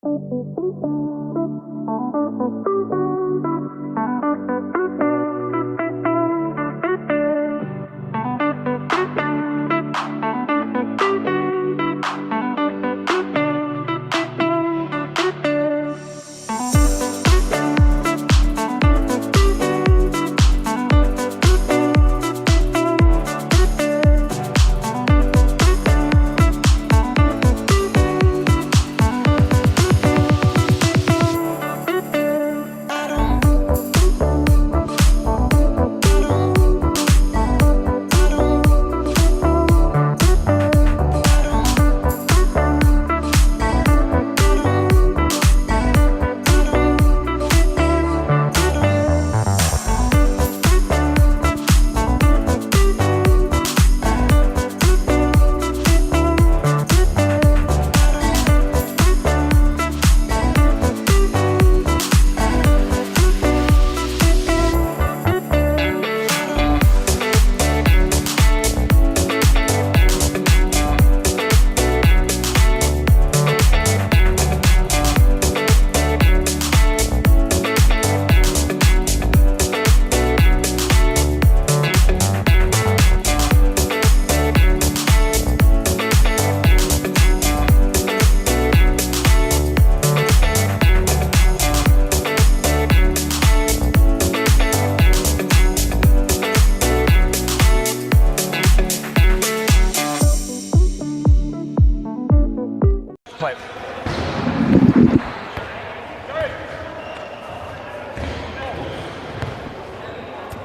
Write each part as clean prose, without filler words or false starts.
Play.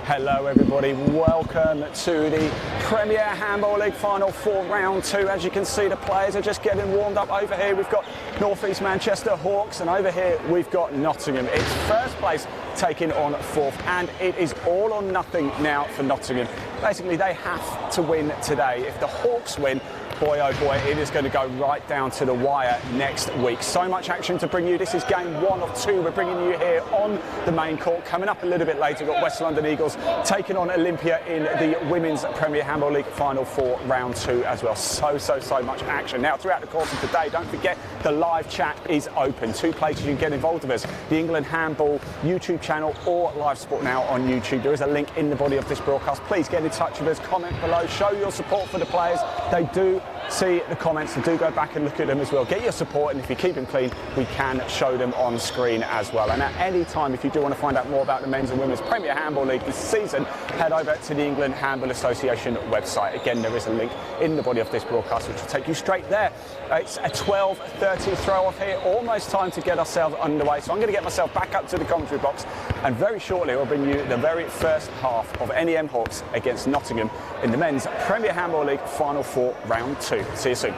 Hello everybody, welcome to the Premier Handball League Final 4 Round 2. As you can see, the players are just getting warmed up. Over here we've got North East Manchester Hawks, and over here we've got Nottingham. It's first place taking on fourth, and it is all or nothing now for Nottingham. Basically they have to win today. If the Hawks win, boy oh boy, it is going to go right down to the wire next week. So much action to bring you. This is game 1 of 2 we're bringing you here on the main court. Coming up a little bit later, we've got West London Eagles taking on Olympia in the Women's Premier Handball League Final 4 Round 2 as well. So much action. Now, throughout the course of today, don't forget the live chat is open. 2 places you can get involved with us. The England Handball YouTube channel or Live Sport Now on YouTube. There is a link in the body of this broadcast. Please get in touch with us, comment below, show your support for the players. They do see the comments and do go back and look at them as well. Get your support, and if you keep them clean, we can show them on screen as well. And at any time, if you do want to find out more about the men's and women's Premier Handball League this season, head over to the England Handball Association website. Again, there is a link in the body of this broadcast which will take you straight there. It's a 12:30 throw off here, almost time to get ourselves underway. So I'm going to get myself back up to the commentary box, and very shortly we'll bring you the very first half of NEM Hawks against Nottingham in the men's Premier Handball League Final 4 Round 2. See you soon.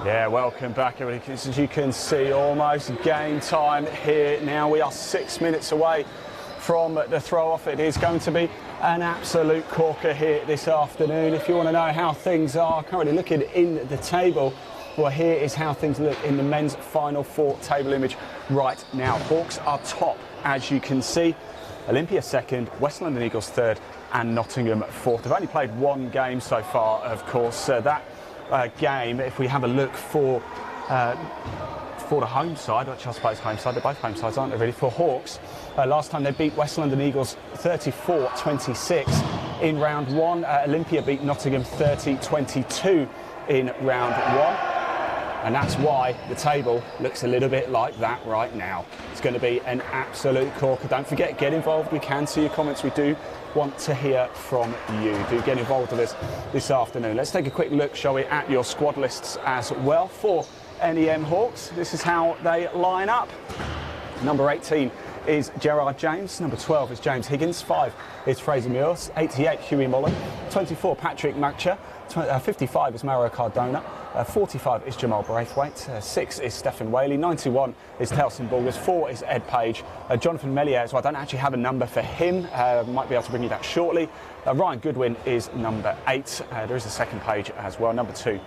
Yeah, welcome back everybody. As you can see, almost game time here now. We are 6 minutes away from the throw-off. It is going to be an absolute corker here this afternoon. If you want to know how things are currently looking in the table, well, here is how things look in the men's Final 4 table image right now. Hawks are top, as you can see. Olympia second, West London Eagles third, and Nottingham fourth. They've only played 1 game so far, of course. That game, if we have a look for the home side, which I suppose home side, they're both home sides, aren't they really, for Hawks. Last time they beat West London Eagles 34-26. in round one. Olympia beat Nottingham 30-22 in round one. And that's why the table looks a little bit like that right now. It's going to be an absolute corker. Don't forget, get involved. We can see your comments. We do want to hear from you. Do get involved with us this afternoon. Let's take a quick look, shall we, at your squad lists as well for NEM Hawks. This is how they line up. Number 18 is Gerard James. Number 12 is James Higgins. 5 is Fraser Muirs. 88, Hughie Mullen. 24, Patrick Mukcha. 55 is Mauro Cardona. 45 is Jamal Braithwaite. 6 is Stephen Whaley. 91 is Telson Bulgars. 4 is Ed Page. Jonathan Melier, so I don't actually have a number for him. Might be able to bring you that shortly. Ryan Goodwin is number 8. There is a second page as well. Number 2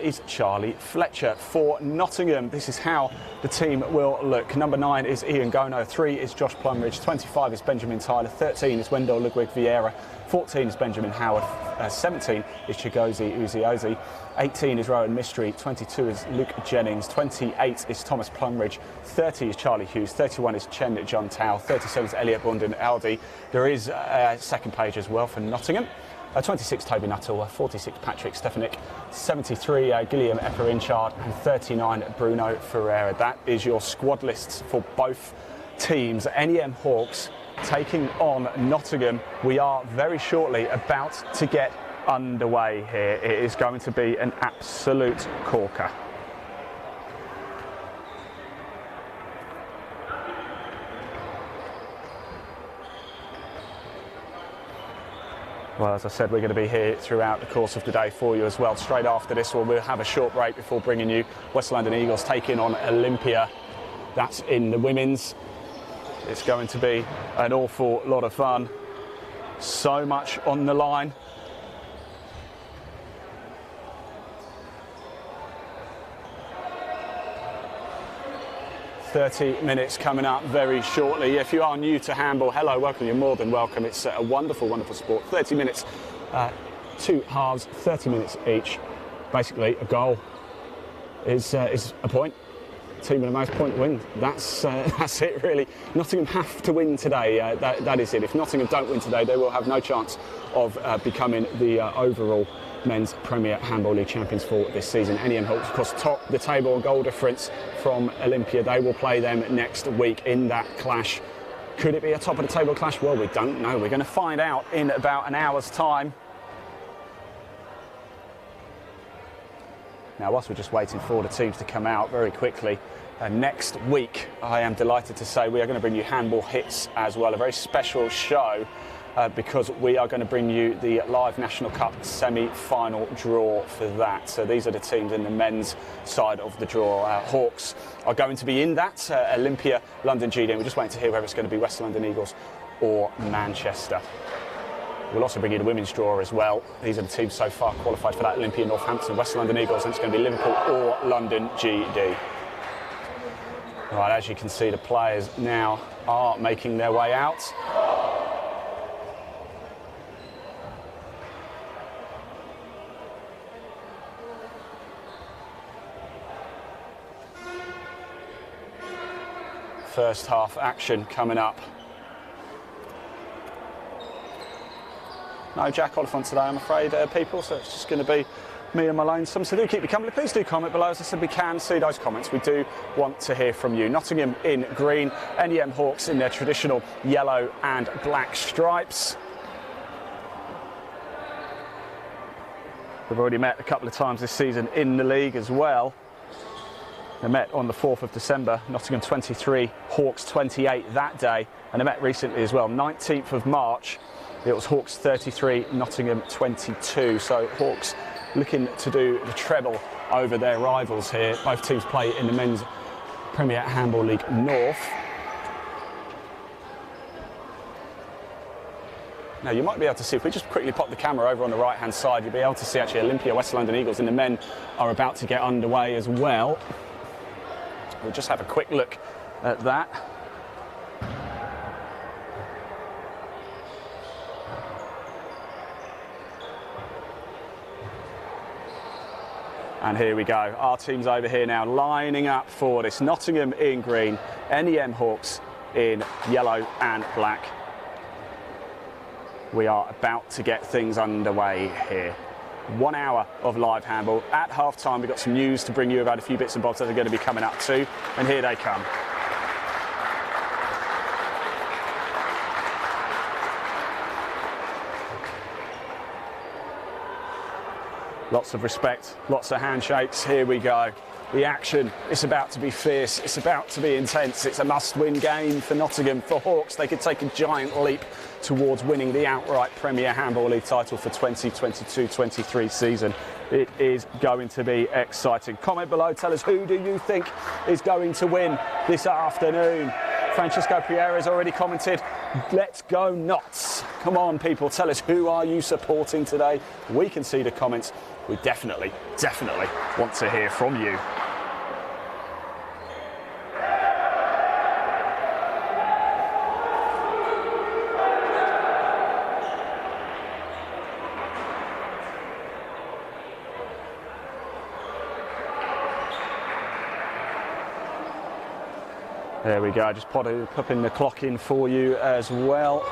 is Charlie Fletcher for Nottingham. This is how the team will look. Number 9 is Ian Gono. 3 is Josh Plumridge. 25 is Benjamin Tyler. 13 is Wendell Ludwig Vieira. 14 is Benjamin Howard. 17 is Chigozie Uziozi. 18 is Rowan Mystery. 22 is Luke Jennings. 28 is Thomas Plumridge. 30 is Charlie Hughes. 31 is Chen John Tao. 37 is Elliot Bundan Aldi. There is a second page as well for Nottingham. 26 Toby Nuttall, 46 Patrick Stefanik, 73 Guillaume Eperinchard, and 39 Bruno Ferreira. That is your squad lists for both teams. NEM Hawks taking on Nottingham. We are very shortly about to get underway here. It is going to be an absolute corker. Well, as I said, we're going to be here throughout the course of the day for you as well. Straight after this one, we'll have a short break before bringing you West London Eagles taking on Olympia. That's in the women's. It's going to be an awful lot of fun. So much on the line. "30 minutes coming up very shortly. If you are new to handball, hello, welcome. You're more than welcome. It's a wonderful, wonderful sport. 30 minutes, 2 halves, 30 minutes each. Basically, a goal is a point. Team with the most point win. That's it, really. Nottingham have to win today. That is it. If Nottingham don't win today, they will have no chance of becoming the overall Men's Premier Handball League champions for this season. NEM Hawks, of course, top the table on goal difference from Olympia. They will play them next week in that clash. Could it be a top of the table clash? Well, we don't know. We're going to find out in about an hour's time. Now, whilst we're just waiting for the teams to come out very quickly, next week, I am delighted to say we are going to bring you Handball Hits as well, a very special show. Because we are going to bring you the Live National Cup semi-final draw for that. So these are the teams in the men's side of the draw. Hawks are going to be in that. Olympia, London GD. We're just waiting to hear whether it's going to be West London Eagles or Manchester. We'll also bring you the women's draw as well. These are the teams so far qualified for that: Olympia, Northampton, West London Eagles, and it's going to be Liverpool or London GD. Right, as you can see, the players now are making their way out. First half action coming up. No Jack Oliphant today, I'm afraid, people, so it's just going to be me and my lonesome. So do keep your company. Please do comment below. As I said, we can see those comments. We do want to hear from you. Nottingham in green, NEM Hawks in their traditional yellow and black stripes. We've already met a couple of times this season in the league as well. They met on the 4th of December, Nottingham 23, Hawks 28 that day, and they met recently as well, 19th of March. It was Hawks 33, Nottingham 22. So Hawks looking to do the treble over their rivals here. Both teams play in the Men's Premier Handball League North. Now you might be able to see, if we just quickly pop the camera over on the right hand side, you'll be able to see actually Olympia, West London Eagles and the men are about to get underway as well. We'll just have a quick look at that. And here we go, our team's over here now lining up for this. Nottingham in green, NEM Hawks in yellow and black. We are about to get things underway here. 1 hour of live handball. At half time, we've got some news to bring you about a few bits and bobs that are going to be coming up too. And here they come. Lots of respect, lots of handshakes. Here we go. The action is about to be fierce, it's about to be intense. It's a must-win game for Nottingham. For Hawks, they could take a giant leap towards winning the outright Premier Handball League title for 2022-23 season. It is going to be exciting. Comment below, tell us, who do you think is going to win this afternoon? Francisco Pierre has already commented, let's go nuts. Come on, people, tell us, who are you supporting today? We can see the comments. We definitely want to hear from you. There we go, just popping the clock in for you as well.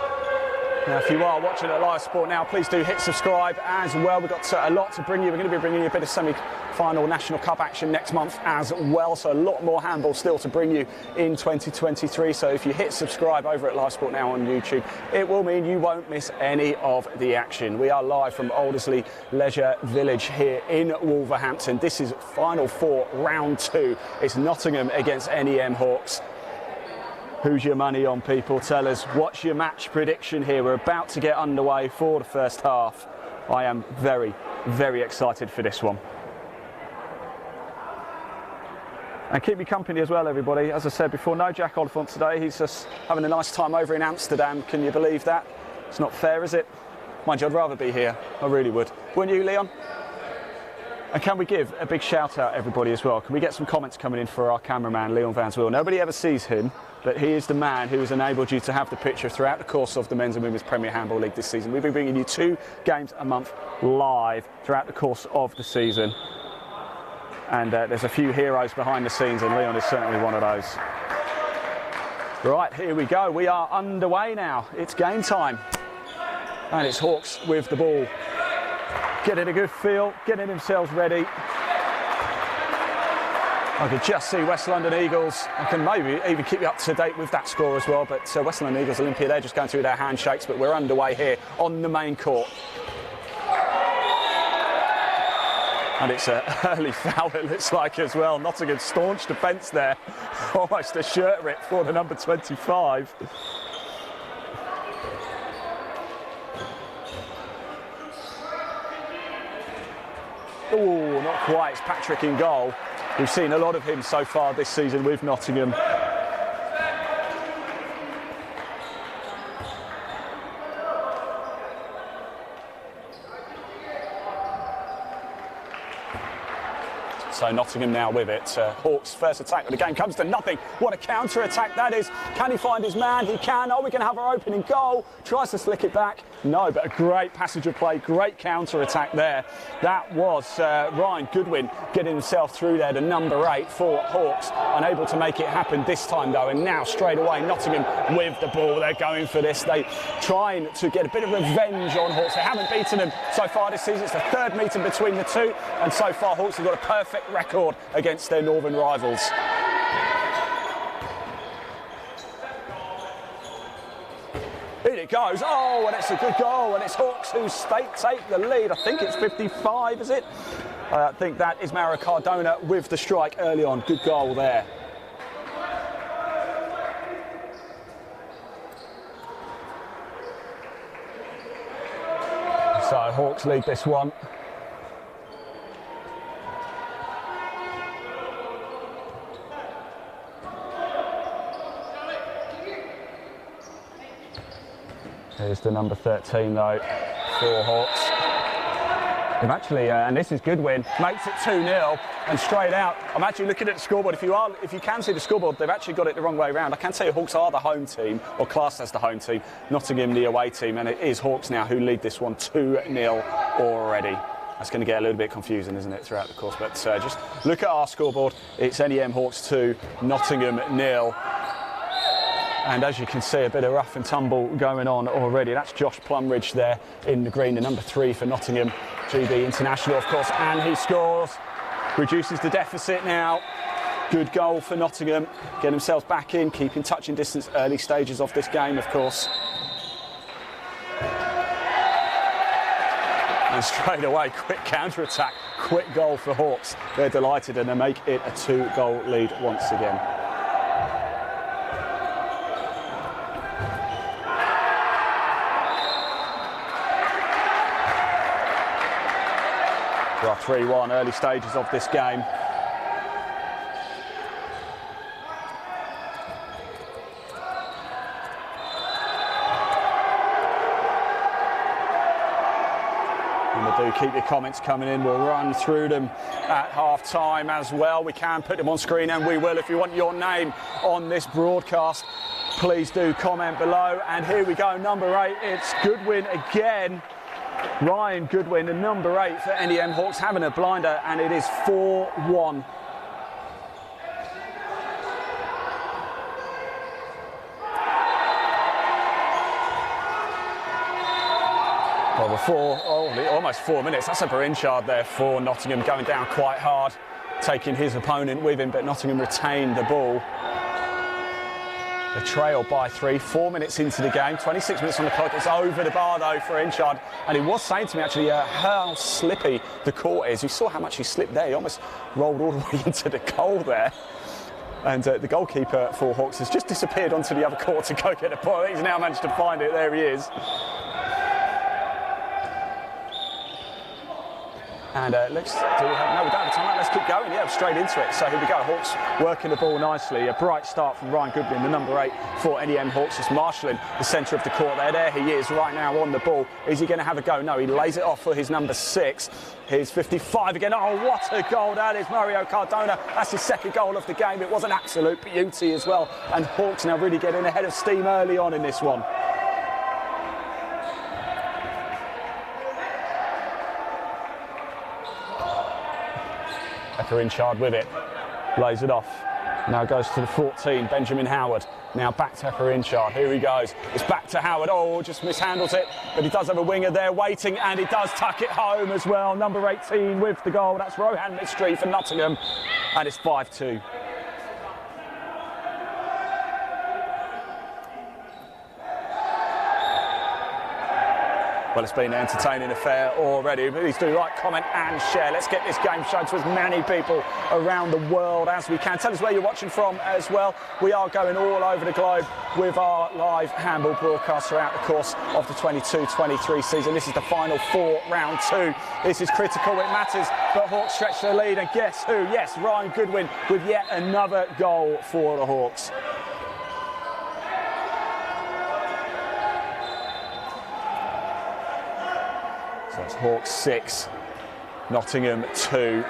Now, if you are watching at Live Sport now, please do hit subscribe as well. We've got a lot to bring you. We're going to be bringing you a bit of semi-final National Cup action next month as well. So a lot more handball still to bring you in 2023. So if you hit subscribe over at Live Sport now on YouTube, it will mean you won't miss any of the action. We are live from Aldersley Leisure Village here in Wolverhampton. This is Final Four, Round 2. It's Nottingham against NEM Hawks. Who's your money on, people? Tell us. What's your match prediction here? We're about to get underway for the first half. I am very excited for this one. And keep me company as well, everybody. As I said before, no Jack Oliphant today. He's just having a nice time over in Amsterdam. Can you believe that? It's not fair, is it? Mind you, I'd rather be here. I really would. Wouldn't you, Leon? And can we give a big shout out, everybody, as well? Can we get some comments coming in for our cameraman, Leon Van Zwil? Nobody ever sees him, but he is the man who has enabled you to have the picture throughout the course of the Men's and Women's Premier Handball League this season. We've been bringing you 2 games a month live throughout the course of the season. And there's a few heroes behind the scenes, and Leon is certainly one of those. Right, here we go. We are underway now. It's game time. And it's Hawks with the ball. Getting a good feel, getting themselves ready. I could just see West London Eagles. I can maybe even keep you up to date with that score as well. But West London Eagles Olympia, they're just going through their handshakes. But we're underway here on the main court. And it's an early foul, it looks like, as well. Nottingham's staunch defence there. Almost a shirt rip for the number 25. Oh, not quite. It's Patrick in goal. We've seen a lot of him so far this season with Nottingham. So Nottingham now with it. Hawks' first attack of the game comes to nothing. What a counter-attack that is. Can he find his man? He can. Oh, we can have our opening goal. Tries to slick it back. No, but a great passage of play. Great counter-attack there. That was Ryan Goodwin getting himself through there, the number 8 for Hawks. Unable to make it happen this time, though. And now, straight away, Nottingham with the ball. They're going for this. They trying to get a bit of revenge on Hawks. They haven't beaten them so far this season. It's the 3rd meeting between the two. And so far, Hawks have got a perfect record against their northern rivals. In it goes. Oh, and it's a good goal. And it's Hawks who take the lead. I think it's 55, is it? I think that is Mara Cardona with the strike early on. Good goal there. So Hawks lead this one. Here's the number 13 though for Hawks. They've actually, and this is Goodwin, makes it 2-0 and straight out. I'm actually looking at the scoreboard. If you can see the scoreboard, they've actually got it the wrong way around. I can say Hawks are the home team, or classed as the home team, Nottingham the away team, and it is Hawks now who lead this one 2-0 already. That's going to get a little bit confusing, isn't it, throughout the course? But just look at our scoreboard. It's NEM Hawks 2, Nottingham 0. And as you can see, a bit of rough and tumble going on already. That's Josh Plumridge there in the green, the number 3 for Nottingham, GB international, of course, and he scores. Reduces the deficit now. Good goal for Nottingham. Get themselves back in, keeping touching distance early stages of this game, of course. And straight away, quick counter-attack, quick goal for Hawks. They're delighted and they make it a 2-goal lead once again. We are 3-1 early stages of this game. Do keep your comments coming in. We'll run through them at half time as well. We can put them on screen, and we will. If you want your name on this broadcast, please do comment below. And here we go, number 8. It's Goodwin again. Ryan Goodwin, the number 8 for NEM Hawks, having a blinder, and it is 4-1. Well, before almost 4 minutes, that's a Berinchard there for Nottingham, going down quite hard, taking his opponent with him, but Nottingham retained the ball. The trail by 3, 4 minutes into the game, 26 minutes on the clock. It's over the bar though for Inchard, and he was saying to me actually how slippy the court is. You saw how much he slipped there. He almost rolled all the way into the goal there. And the goalkeeper for Hawks has just disappeared onto the other court to go get the ball. He's now managed to find it. There he is. And no, we don't have time. Let's keep going. Yeah, straight into it. So here we go. Hawks working the ball nicely. A bright start from Ryan Goodwin, the number 8 for NEM Hawks, just marshalling the centre of the court there. There he is right now on the ball. Is he going to have a go? No, he lays it off for his number 6. Here's 55 again. Oh, what a goal that is, Mario Cardona. That's his second goal of the game. It was an absolute beauty as well. And Hawks now really getting ahead of steam early on in this one. Inchard with it, lays it off. Now goes to the 14, Benjamin Howard. Now back to Inchard. Here he goes. It's back to Howard. Oh, just mishandles it. But he does have a winger there waiting, and he does tuck it home as well. Number 18 with the goal. That's Rohan Mistry for Nottingham. And it's 5-2. Well, it's been an entertaining affair already. Please do like, comment and share. Let's get this game shown to as many people around the world as we can. Tell us where you're watching from as well. We are going all over the globe with our live handball broadcast throughout the course of the 22-23 season. This is the final 4, round 2. This is critical, it matters, but Hawks stretch their lead, and guess who? Yes, Ryan Goodwin with yet another goal for the Hawks. So it's Hawks 6, Nottingham 2.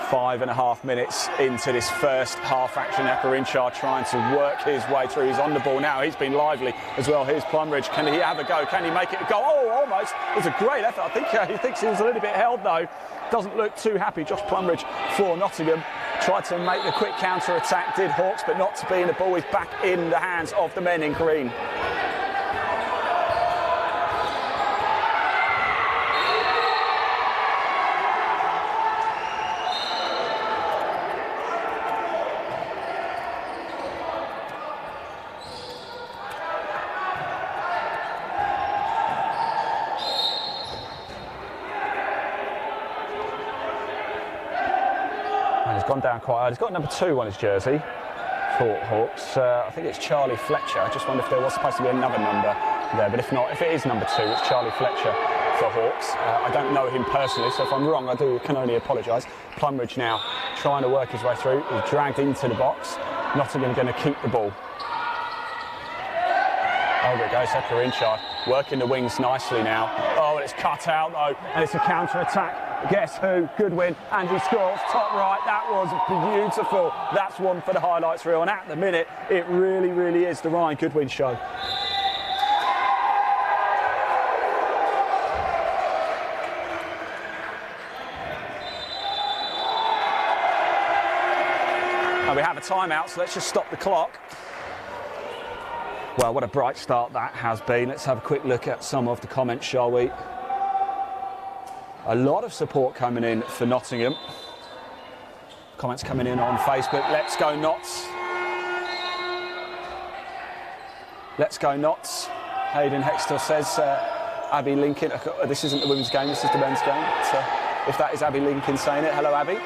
5.5 minutes into this first half action. Berinchard trying to work his way through. He's on the ball now. He's been lively as well. Here's Plumridge. Can he have a go? Can he make it a goal? Oh, almost. It was a great effort. I think he thinks he was a little bit held though. Doesn't look too happy. Josh Plumridge for Nottingham. Tried to make the quick counter attack, did Hawks, but not to be in the ball. Is back in the hands of the men in green. He's gone down quite hard. He's got number 2 on his jersey for Hawks. I think it's Charlie Fletcher. I just wonder if there was supposed to be another number there, but if not, if it is number 2, it's Charlie Fletcher for Hawks. I don't know him personally, so if I'm wrong, I can only apologise. Plumridge now trying to work his way through. He's dragged into the box. Nottingham going to keep the ball. Oh, there goes Berinchard, working the wings nicely now. Oh, and it's cut out though, and it's a counter-attack. Guess who? Goodwin, and he scores top right. That was beautiful. That's one for the highlights reel, and at the minute, it really, really is the Ryan Goodwin show. And we have a timeout, so let's just stop the clock. Well, what a bright start that has been. Let's have a quick look at some of the comments, shall we? A lot of support coming in for Nottingham. Comments coming in on Facebook. Let's go Notts. Let's go Notts. Hayden Hexter says Abby Lincoln. This isn't the women's game, this is the men's game. So if that is Abby Lincoln saying it, hello Abby.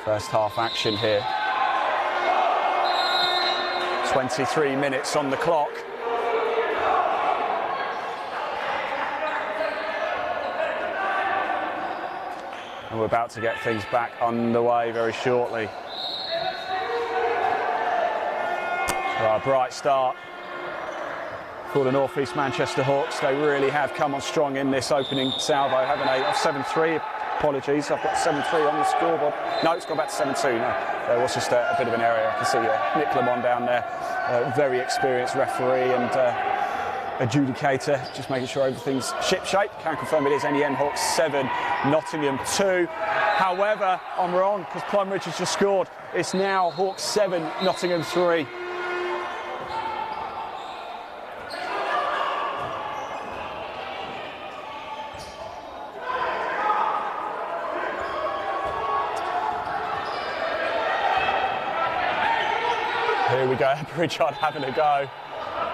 First half action here. 23 minutes on the clock. And we're about to get things back underway very shortly. A bright start for the North East Manchester Hawks. They really have come on strong in this opening salvo, haven't they? 7-3. Apologies, I've got 7-3 on the scoreboard. No, it's gone back to 7-2. No, there was just a bit of an error. I can see Nick Lamont down there, very experienced referee and adjudicator, just making sure everything's ship-shape. Can confirm it is NEN Hawks 7, Nottingham 2. However, I'm wrong because Plumridge has just scored. It's now Hawks 7, Nottingham 3. Here we go, Pritchard having a go.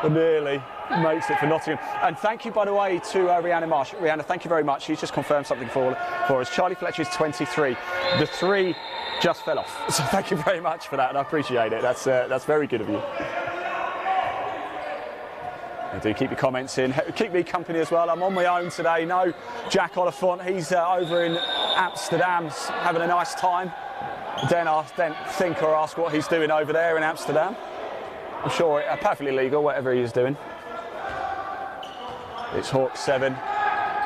Nearly makes it for Nottingham. And thank you, by the way, to Rhiannon Marsh. Rhiannon, thank you very much. She's just confirmed something for us. Charlie Fletcher's 23. The 3 just fell off. So thank you very much for that, and I appreciate it. That's very good of you. And do keep your comments in. Keep me company as well. I'm on my own today. No Jack Oliphant. He's over in Amsterdam having a nice time. Don't think or ask what he's doing over there in Amsterdam. I'm sure it's perfectly legal, whatever he is doing. It's Hawks 7,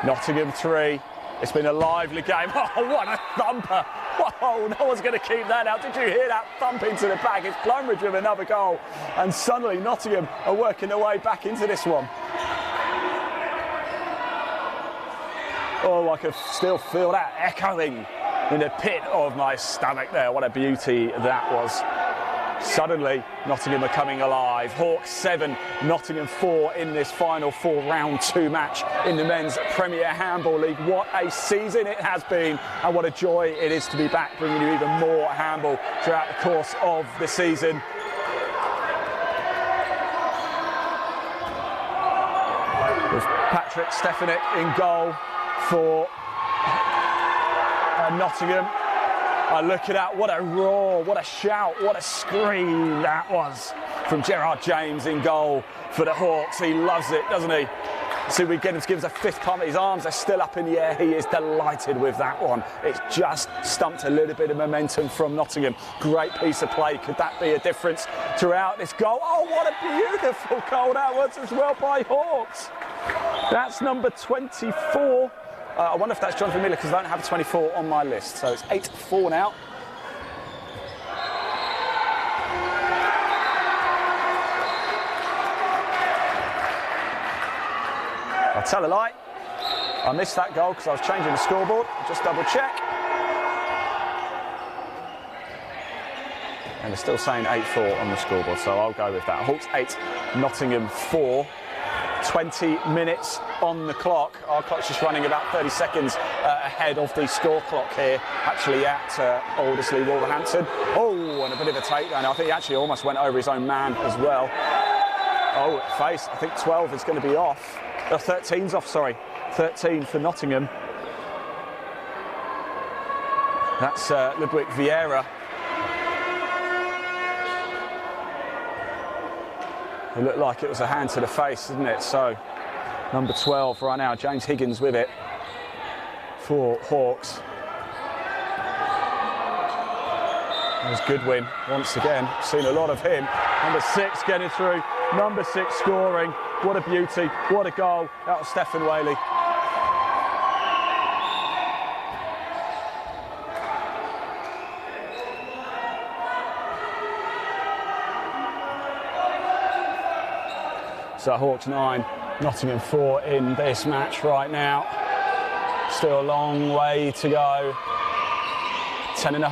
Nottingham 3. It's been a lively game. Oh, what a thumper. Whoa, no one's going to keep that out. Did you hear that thump into the back? It's Plumridge with another goal. And suddenly Nottingham are working their way back into this one. Oh, I could still feel that echoing in the pit of my stomach there. What a beauty that was. Suddenly, Nottingham are coming alive. Hawks 7, Nottingham 4 in this final 4 round 2 match in the Men's Premier Handball League. What a season it has been, and what a joy it is to be back, bringing you even more handball throughout the course of the season. With Patrick Stefanik in goal for Nottingham. Look at that, what a roar, what a shout, what a scream that was from Gerard James in goal for the Hawks. He loves it, doesn't he? See, we get him to give us a 5th comment. His arms are still up in the air. He is delighted with that one. It's just stumped a little bit of momentum from Nottingham. Great piece of play. Could that be a difference throughout this goal? Oh, what a beautiful goal that was as well by Hawks. That's number 24. I wonder if that's Jonathan Miller, because I don't have 24 on my list. So it's 8-4 now. I'll tell a lie. I missed that goal because I was changing the scoreboard. Just double check. And they're still saying 8-4 on the scoreboard, so I'll go with that. Hawks 8, Nottingham 4. 20 minutes on the clock. Our clock's just running about 30 seconds ahead of the score clock here, actually at Aldersley Wolverhampton. Oh, and a bit of a takedown. I think he actually almost went over his own man as well. Oh, face. I think 12 is going to be off. 13's off, sorry. 13 for Nottingham. That's Ludwig Vieira. It looked like it was a hand to the face, didn't it? So, number 12 right now, James Higgins with it for Hawks. There's Goodwin once again. Seen a lot of him. Number 6 getting through. Number 6 scoring. What a beauty. What a goal. That was Stefan Whaley. So Hawks 9, Nottingham 4 in this match right now. Still a long way to go 19 and a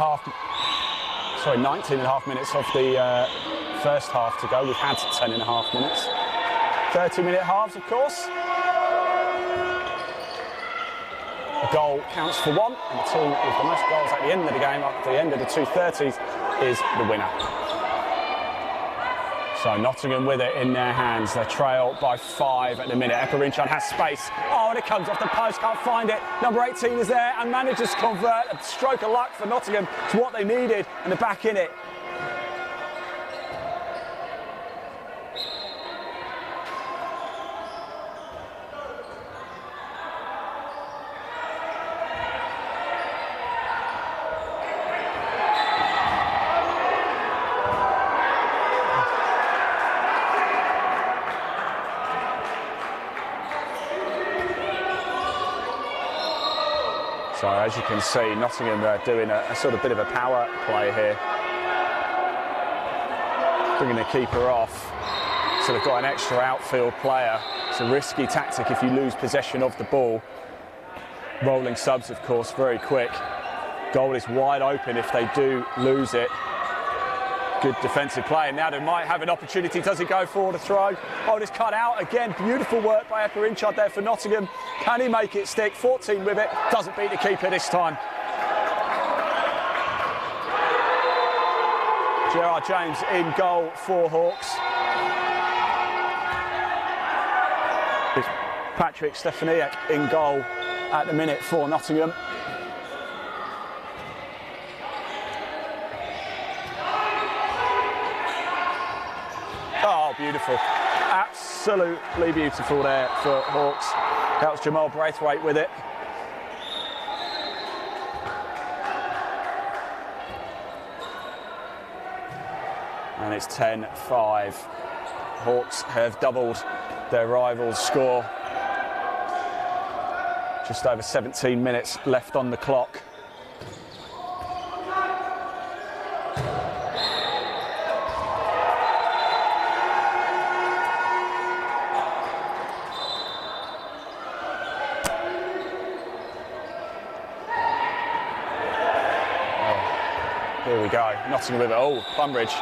half minutes of the first half to go. We've had 10 and a half minutes. 30-minute halves, of course. A goal counts for one, and the team with the most goals at the end of the game, at the end of the 2:30s, is the winner. So Nottingham with it in their hands. They trail by 5 at the minute. Epperinchard has space. Oh, and it comes off the post, can't find it. Number 18 is there and manages to convert. A stroke of luck for Nottingham. It's what they needed, and they're back in it. So as you can see, Nottingham are doing a sort of bit of a power play here. Bringing the keeper off. So they've got an extra outfield player. It's a risky tactic if you lose possession of the ball. Rolling subs, of course, very quick. Goal is wide open if they do lose it. Good defensive play, and now they might have an opportunity. Does he go for the throw? Oh, it's cut out again. Beautiful work by Epperinchard there for Nottingham. Can he make it stick? 14 with it. Doesn't beat the keeper this time. Gerard James in goal for Hawks. It's Patrick Stefaniak in goal at the minute for Nottingham. Oh, beautiful. Absolutely beautiful there for Hawks. That was Jamal Braithwaite with it. And it's 10-5. Hawks have doubled their rivals' score. Just over 17 minutes left on the clock. Here we go, Nottingham with it. Oh, Plumridge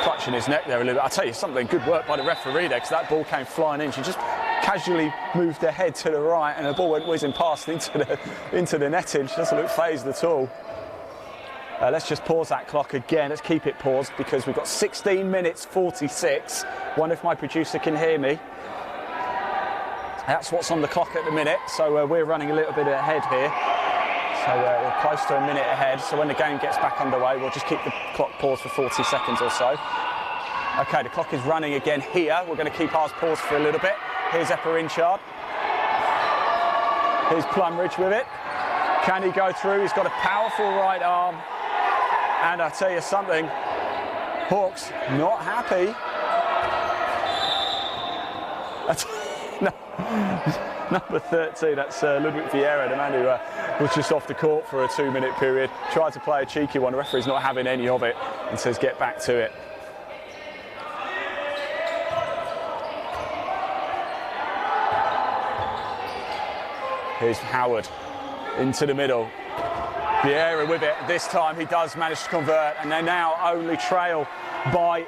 clutching his neck there a little bit. I'll tell you something, good work by the referee there, because that ball came flying in. She just casually moved her head to the right and the ball went whizzing past into the netting. She doesn't look phased at all. Let's just pause that clock again. Let's keep it paused because we've got 16 minutes 46. Wonder if my producer can hear me. That's what's on the clock at the minute, so we're running a little bit ahead here. So we're close to a minute ahead, so when the game gets back underway, we'll just keep the clock paused for 40 seconds or so. OK, the clock is running again here. We're going to keep ours paused for a little bit. Here's Epperinchard. Here's Plumridge with it. Can he go through? He's got a powerful right arm. And I'll tell you something, Hawks not happy. That's number 13, that's Ludwig Vieira, the man who was just off the court for a 2-minute period. Tried to play a cheeky one, the referee's not having any of it and says get back to it. Here's Howard into the middle. Vieira with it. This time he does manage to convert, and they now only trail by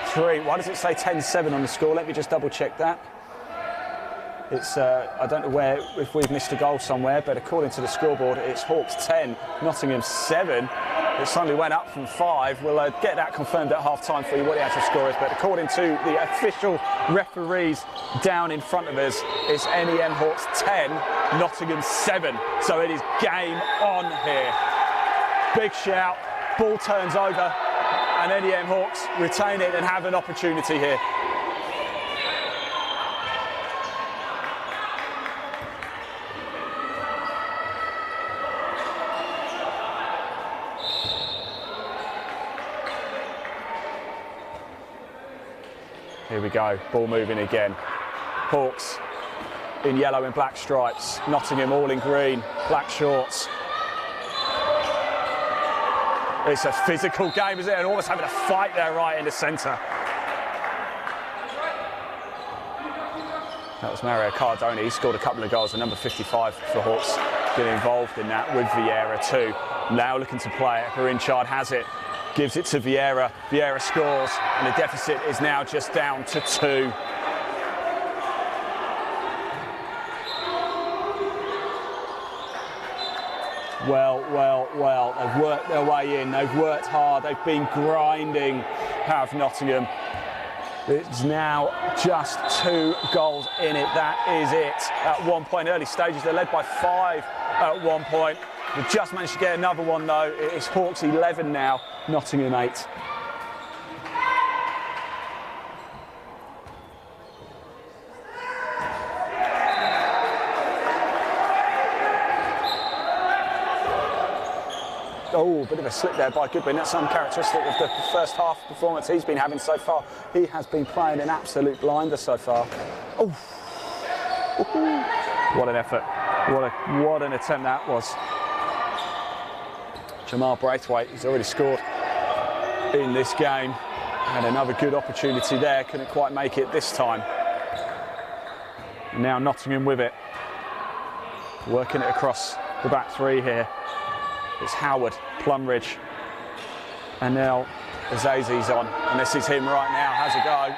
3. Why does it say 10-7 on the score? Let me just double check that. It's I don't know if we've missed a goal somewhere, but according to the scoreboard, it's Hawks 10, Nottingham 7. It suddenly went up from 5. We'll get that confirmed at half-time for you, what the actual score is. But according to the official referees down in front of us, it's NEM Hawks 10, Nottingham 7. So it is game on here. Big shout, ball turns over, and NEM Hawks retain it and have an opportunity here. Here we go, ball moving again. Hawks in yellow and black stripes. Nottingham all in green, black shorts. It's a physical game, isn't it? And almost having a fight there right in the centre. That was Mario Cardone. He scored a couple of goals. The number 55 for Hawks getting involved in that with Vieira too. Now looking to play it. Harinchard has it. Gives it to Vieira. Vieira scores. And the deficit is now just down to 2. Well, they've worked their way in, they've worked hard, they've been grinding, have Nottingham. It's now just 2 goals in it, that is it. At one point, early stages, they're led by 5 at one point. They've just managed to get another one though. It's Hawks 11 now, Nottingham 8. Oh, a bit of a slip there by Goodwin. That's uncharacteristic of the first half performance he's been having so far. He has been playing an absolute blinder so far. Oh, what an effort. What an attempt that was. Jamal Braithwaite, who's already scored in this game. Had another good opportunity there, couldn't quite make it this time. Now Nottingham with it. Working it across the back 3 here. It's Howard, Plumridge, and now Azazi's on, and this is him right now. Has a go.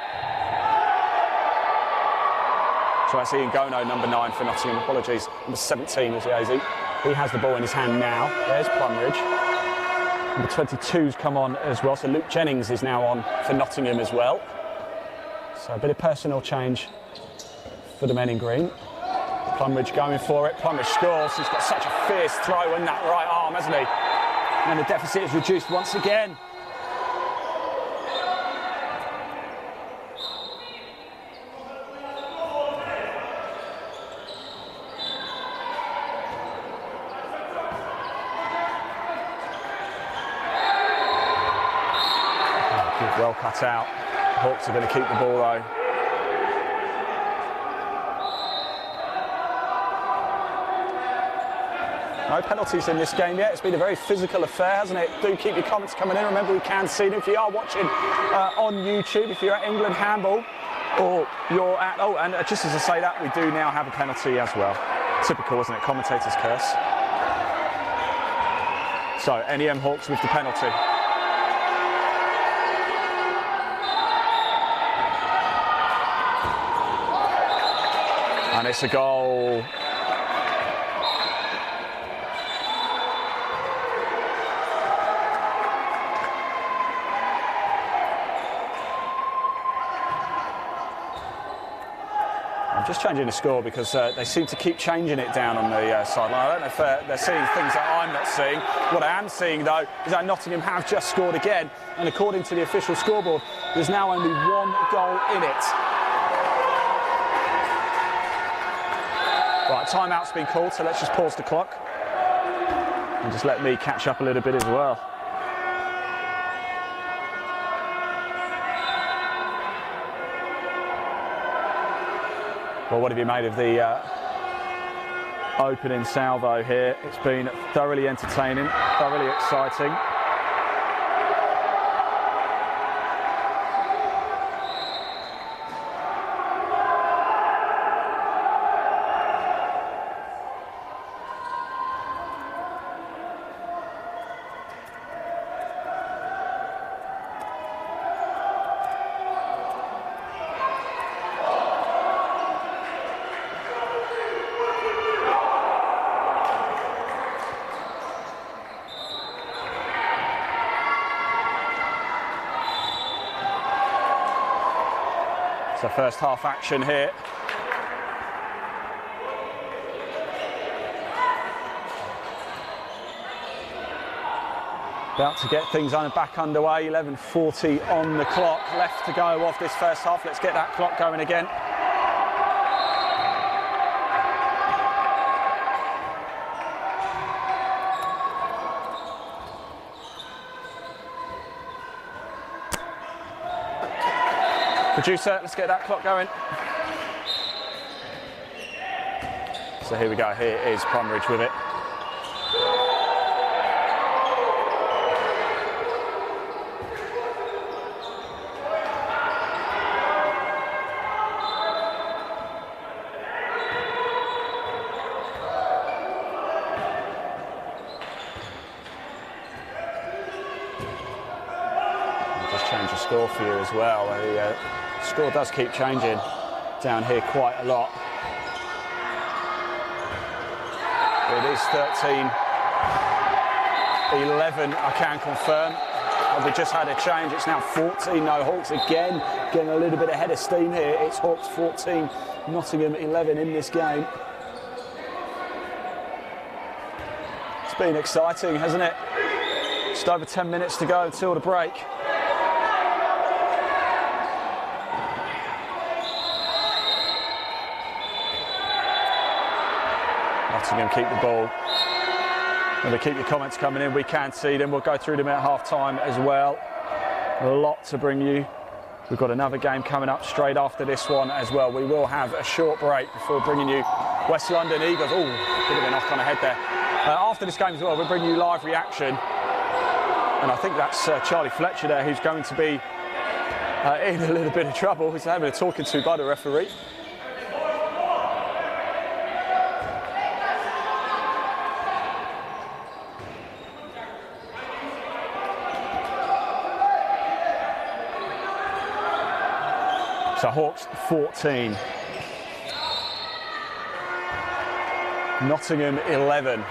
So I see Ngono, number 9 for Nottingham. Apologies, number 17 is Azazi. He has the ball in his hand now. There's Plumridge. Number 22's come on as well. So Luke Jennings is now on for Nottingham as well. So a bit of personnel change for the men in green. Plumridge going for it. Plumridge scores. He's got such a fierce throw in that right arm, hasn't he? And the deficit is reduced once again. Well cut out. Hawks are going to keep the ball though. No penalties in this game yet. It's been a very physical affair, hasn't it? Do keep your comments coming in. Remember, we can see them if you are watching on YouTube, if you're at England Handball, or you're at... Oh, and just as I say that, we do now have a penalty as well. Typical, isn't it? Commentator's curse. So, NEM Hawks with the penalty. And it's a goal. I'm just changing the score because they seem to keep changing it down on the sideline. I don't know if they're seeing things that I'm not seeing. What I am seeing, though, is that Nottingham have just scored again. And according to the official scoreboard, there's now only 1 goal in it. Right, timeout's been called, so let's just pause the clock. And just let me catch up a little bit as well. Well, what have you made of the opening salvo here? It's been thoroughly entertaining, thoroughly exciting. So first half action here. About to get things back underway, 11:40 on the clock, left to go of this first half. Let's get that clock going again. Producer, let's get that clock going. So here we go, here is Plumridge with it. change the score for you as well. The score does keep changing down here quite a lot. It is 13-11, I can confirm. And we just had a change, it's now 14, no Hawks again, getting a little bit ahead of steam here. It's Hawks 14, Nottingham 11 in this game. It's been exciting, hasn't it? Just over 10 minutes to go until the break. Nottingham keep the ball. And we keep your comments coming in, we can see them. We'll go through them at half-time as well. A lot to bring you. We've got another game coming up straight after this one as well. We will have a short break before bringing you West London Eagles. Oh, bit of a knock on the head there. After this game as well, we'll bring you live reaction. And I think that's Charlie Fletcher there, who's going to be in a little bit of trouble. He's having a talking to by the referee. So Hawks 14, Nottingham 11.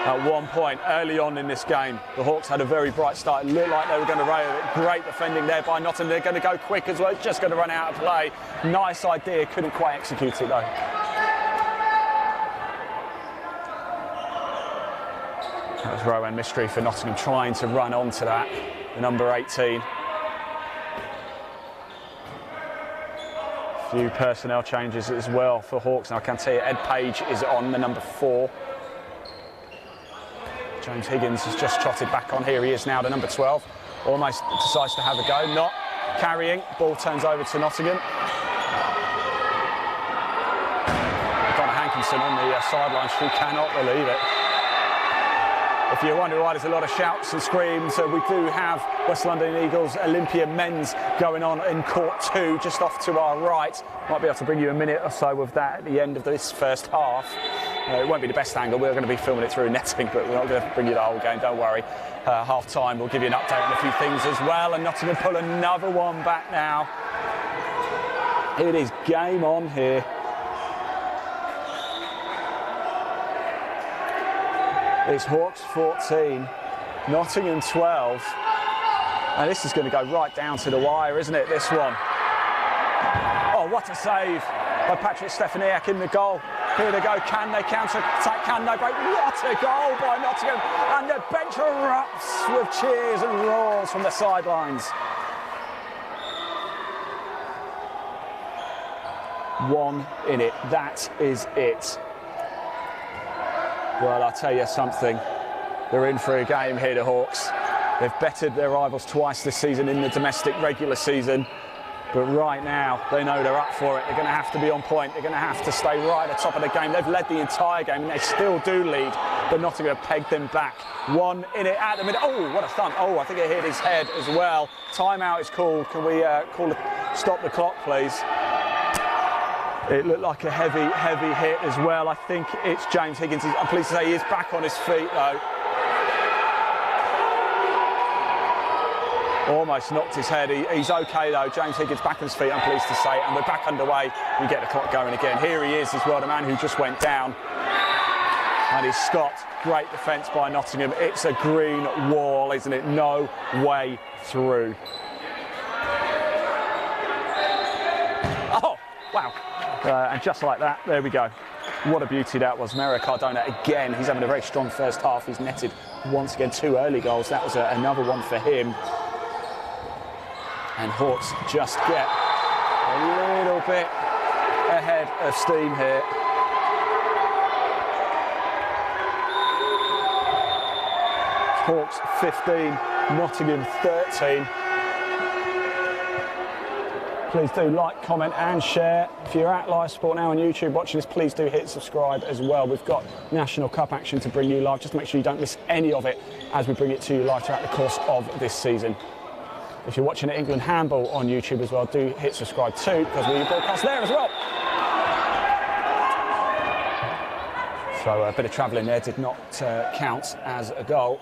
At one point early on in this game, the Hawks had a very bright start. It looked like they were going to rail it. Great defending there by Nottingham. They're going to go quick as well. It's just going to run out of play. Nice idea, couldn't quite execute it though. That was Rowan Mystery for Nottingham trying to run onto that. The number 18. Few personnel changes as well for Hawks. And I can tell you Ed Page is on the number 4. James Higgins has just trotted back on. Here he is now, the number 12. Almost decides to have a go. Not carrying. Ball turns over to Nottingham. Donna Hankinson on the sideline. She cannot believe it. If you're wondering why there's a lot of shouts and screams, we do have West London Eagles Olympia men's going on in court 2, just off to our right. Might be able to bring you a minute or so of that at the end of this first half. It won't be the best angle. We're going to be filming it through netting, but we're not going to bring you the whole game, don't worry. Half-time, we'll give you an update on a few things as well. And Nottingham pull another one back now. It is game on here. It's Hawks 14, Nottingham 12. And this is going to go right down to the wire, isn't it, this one? Oh, what a save by Patrick Stefaniak in the goal. Here they go, can they counter-attack, can they break? What a goal by Nottingham! And the bench erupts with cheers and roars from the sidelines. One in it, that is it. Well, I'll tell you something, they're in for a game here, the Hawks. They've bettered their rivals twice this season in the domestic regular season. But right now, they know they're up for it. They're going to have to be on point. They're going to have to stay right at the top of the game. They've led the entire game, and they still do lead. But Nottingham have pegged them back. One in it at the minute. Oh, what a thump. Oh, I think it hit his head as well. Timeout is called. Can we stop the clock, please? It looked like a heavy hit as well. I think it's James Higgins. I'm pleased to say he is back on his feet, though. Almost knocked his head. He's okay though. James Higgins back on his feet, I'm pleased to say, and we're back underway. We get the clock going again. Here he is as well, the man who just went down. And he's stopped. Great defence by Nottingham. It's a green wall, isn't it? No way through. Oh, wow. And just like that, there we go. What a beauty that was. Mario Cardona again. He's having a very strong first half. He's netted once again 2 early goals. That was another one for him. And Hawks just get a little bit ahead of steam here. Hawks 15, Nottingham 13. Please do like, comment and share. If you're at Live Sport Now on YouTube watching this, please do hit subscribe as well. We've got National Cup action to bring you live. Just make sure you don't miss any of it as we bring it to you live throughout the course of this season. If you're watching England Handball on YouTube as well, do hit subscribe too, because we broadcast there as well. So a bit of travelling there did not count as a goal.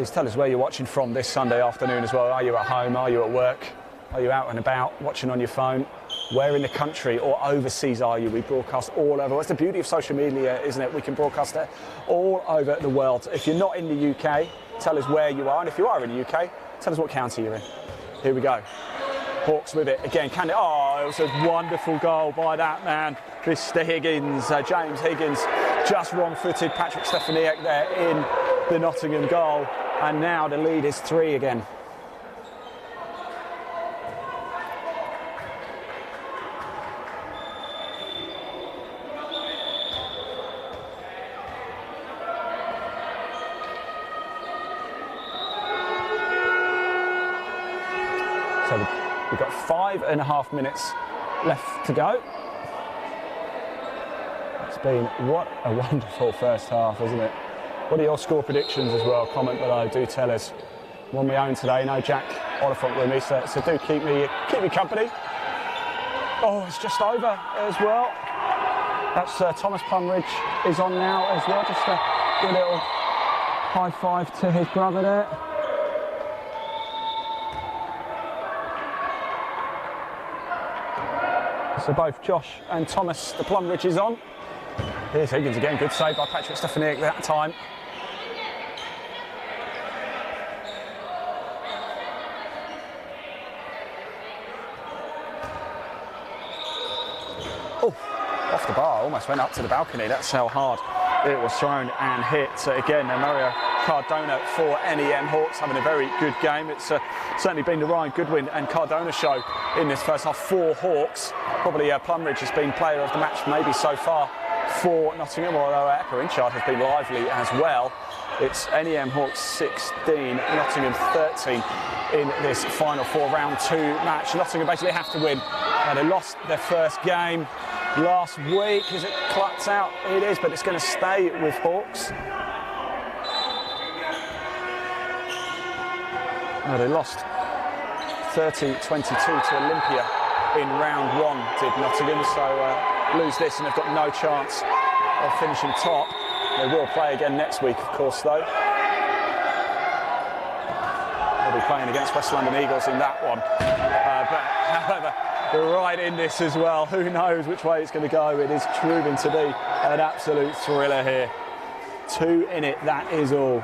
Please tell us where you're watching from this Sunday afternoon as well. Are you at home? Are you at work? Are you out and about watching on your phone? Where in the country or overseas are you? We broadcast all over. It's the beauty of social media, isn't it? We can broadcast it all over the world. If you're not in the UK, tell us where you are. And if you are in the UK, tell us what county you're in. Here we go. Hawks with it again. Oh, it was a wonderful goal by that man, Mr. Higgins. James Higgins, just wrong-footed. Patrick Stefaniak there in the Nottingham goal. And now the lead is 3 again. So we've got 5.5 minutes left to go. It's been what a wonderful first half, isn't it? What are your score predictions as well? Comment below, do tell us. I'm on my own today, no Jack Oliphant with me, so do keep me company. Oh, it's just over as well. That's Thomas Plumridge is on now as well. Just a good little high five to his brother there. So both Josh and Thomas, the Plumridge is on. Here's Higgins again, good save by Patrick Stefaniak that time. Oh, off the bar, almost went up to the balcony. That's how hard it was thrown and hit. So again, Mario Cardona for NEM Hawks having a very good game. It's certainly been the Ryan Goodwin and Cardona show in this first half for Hawks. Probably Plumridge has been player of the match maybe so far for Nottingham, although Eka Inchard has been lively as well. It's NEM Hawks 16, Nottingham 13 in this final 4 round 2 match. Nottingham basically have to win. They lost their first game last week. Is it clutched out? It is, but it's going to stay with Hawks. No, they lost 30-22 to Olympia in round 1, did Nottingham, so lose this and they've got no chance of finishing top. They will play again next week, of course, though. They'll be playing against West London Eagles in that one. But however, we're right in this as well. Who knows which way it's going to go? It is proving to be an absolute thriller here. 2 in it, that is all.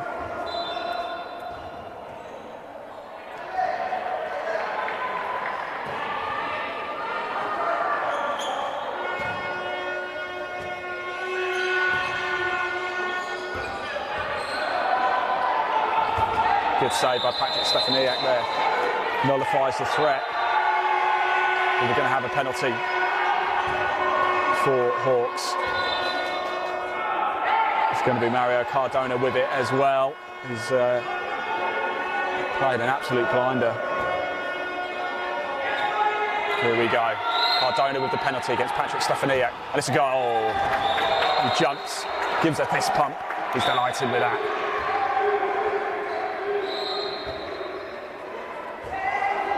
Good save by Patrick Stefaniak there. Nullifies the threat. And we're going to have a penalty for Hawks. It's going to be Mario Cardona with it as well. He's played an absolute blinder. Here we go. Cardona with the penalty against Patrick Stefaniak. And it's a goal. He jumps, gives a fist pump. He's delighted with that.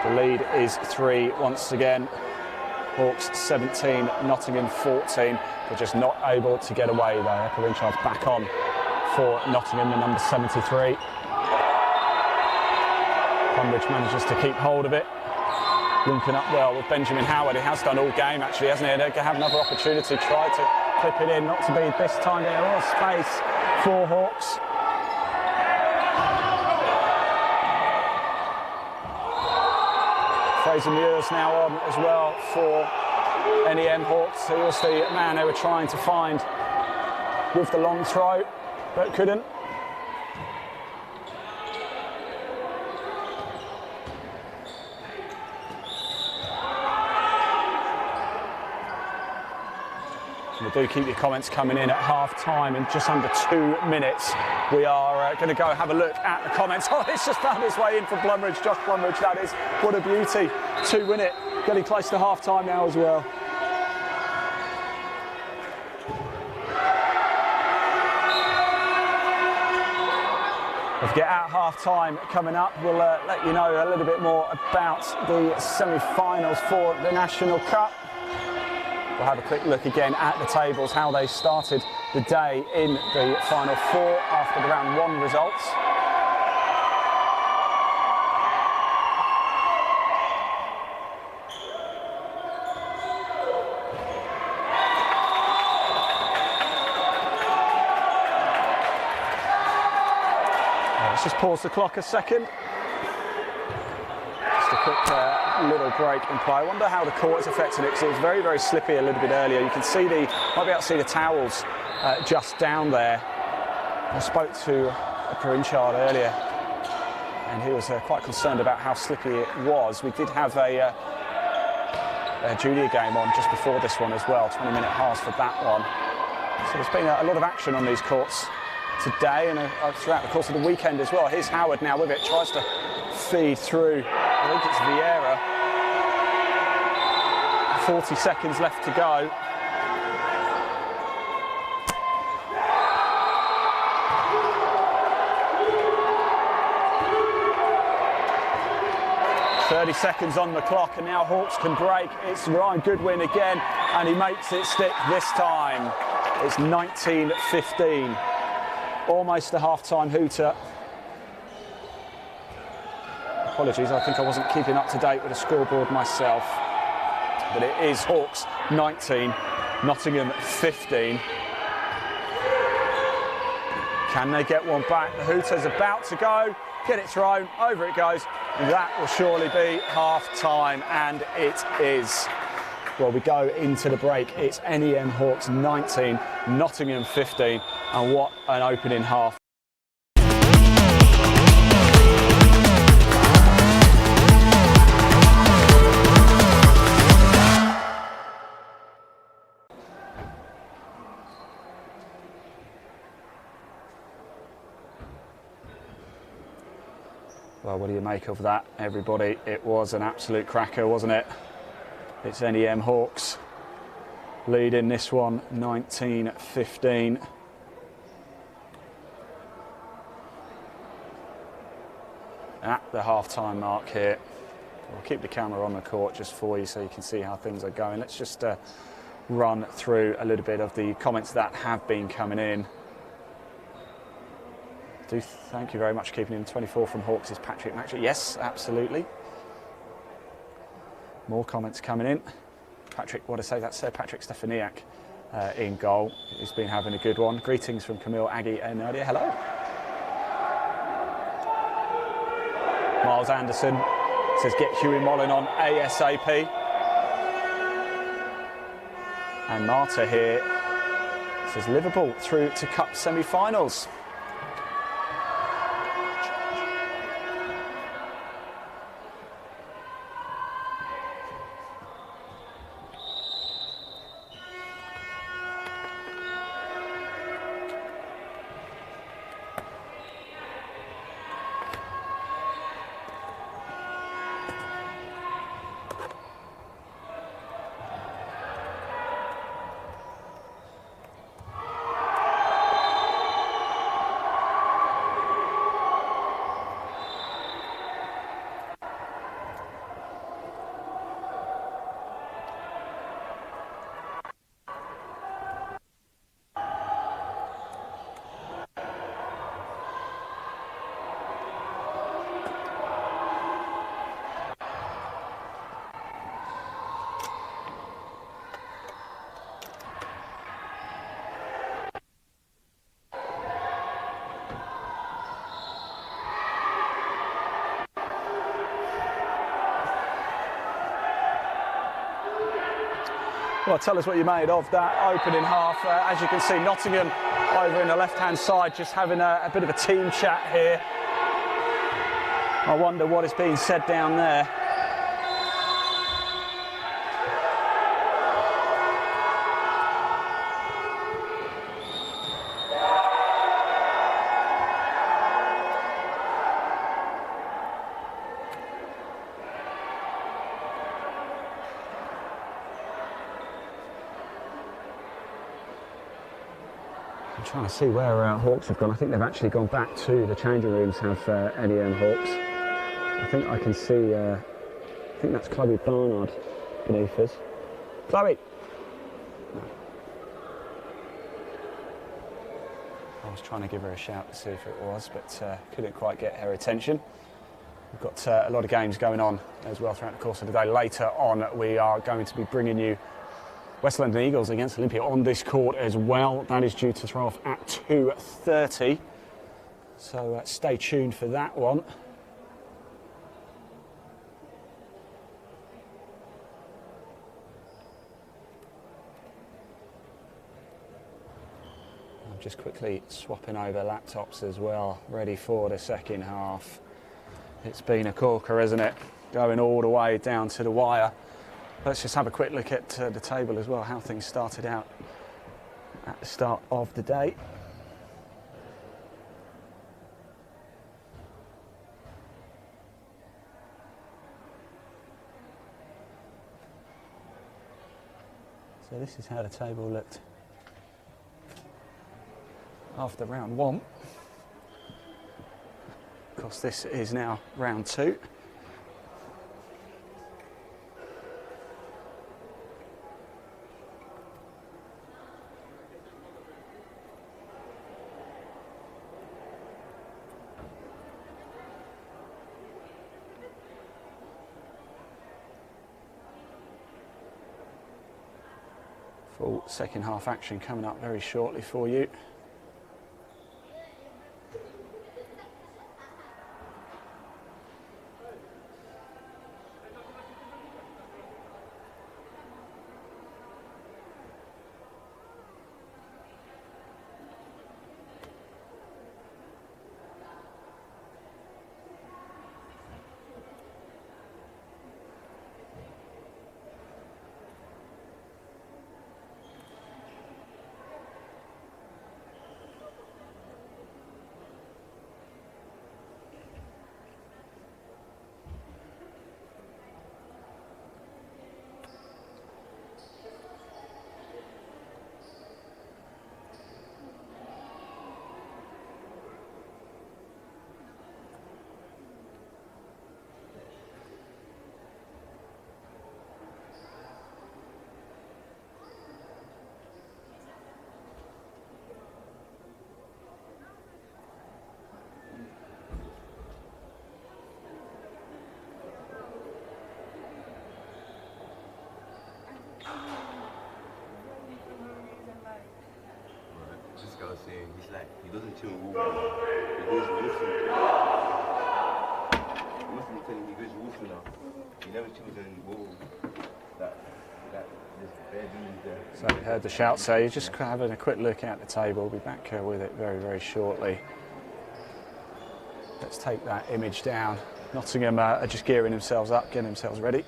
The lead is 3 once again. Hawks 17, Nottingham 14. They're just not able to get away though. Eka Inchard's back on for Nottingham, the number 73. Plumridge manages to keep hold of it. Linking up well with Benjamin Howard. He has done all game actually, hasn't he? They can have another opportunity, try to clip it in, not to be this time. There was space for Hawks. Fraser Muir's now on as well for NEM Hawks. He was the man they were trying to find with the long throw, but couldn't. So do keep your comments coming in at half-time in just under 2 minutes. We are going to go have a look at the comments. Oh, it's just found its way in from Plumridge, Josh Plumridge, that is. What a beauty to win it. Getting close to half-time now as well. If we get out half-time coming up, we'll let you know a little bit more about the semi-finals for the National Cup. We'll have a quick look again at the tables, how they started the day in the Final 4 after the round 1 results. Let's just pause the clock a second. Just a quick little break in play. I wonder how the court is affecting it, because it was very, very slippy a little bit earlier. You can see might be able to see the towels just down there. I spoke to a Perinchard earlier, and he was quite concerned about how slippy it was. We did have a junior game on just before this one as well, 20-minute halves for that one. So there's been a lot of action on these courts today and throughout the course of the weekend as well. Here's Howard now with it, tries to feed through. I think it's Vieira. 40 seconds left to go. .30 seconds on the clock, and now Hawks can break. It's Ryan Goodwin again, and he makes it stick this time. It's 19-15. Almost a half-time hooter. Apologies, I think I wasn't keeping up to date with the scoreboard myself. But it is Hawks 19, Nottingham 15. Can they get one back? The hooter's about to go. Get it thrown, over it goes. That will surely be half-time, and it is. Well, we go into the break. It's NEM Hawks 19, Nottingham 15, and what an opening half. Well, what do you make of that, everybody? It was an absolute cracker, wasn't it? It's NEM Hawks leading this one, 19-15. At the half-time mark here. We'll keep the camera on the court just for you so you can see how things are going. Let's just run through a little bit of the comments that have been coming in. Thank you very much for keeping in. 24 from Hawks is Patrick Matchett. Yes, absolutely. More comments coming in. Patrick, what I say, that's Patrick Stefaniak in goal. He's been having a good one. Greetings from Camille, Aggie and Nadia. Hello. Miles Anderson says get Huey Mollen on ASAP. And Marta here says Liverpool through to Cup semi-finals. Well, tell us what you made of that opening half. As you can see, Nottingham over in the left-hand side just having a bit of a team chat here. I wonder what is being said down there. I'm trying to see where Hawks have gone. I think they've actually gone back to the changing rooms, have NEM Hawks. I think I can see, I think that's Chloe Barnard beneath us. Chloe! No. I was trying to give her a shout to see if it was, but couldn't quite get her attention. We've got a lot of games going on as well throughout the course of the day. Later on, we are going to be bringing you West London Eagles against Olympia on this court as well. That is due to throw off at 2:30. So stay tuned for that one. I'm just quickly swapping over laptops as well, ready for the second half. It's been a corker, isn't it? Going all the way down to the wire. Let's just have a quick look at the table as well, how things started out at the start of the day. So this is how the table looked after round one. Of course, this is now round two. Full second half action coming up very shortly for you. He's like, he doesn't chill with water. He goes wolfing. You must be telling me he goes wolfing now. He never chills in water. There's bare dudes there. So you heard the shout, so you're just having a quick look at the table. We'll be back with it very, very shortly. Let's take that image down. Nottingham are just gearing themselves up, getting themselves ready.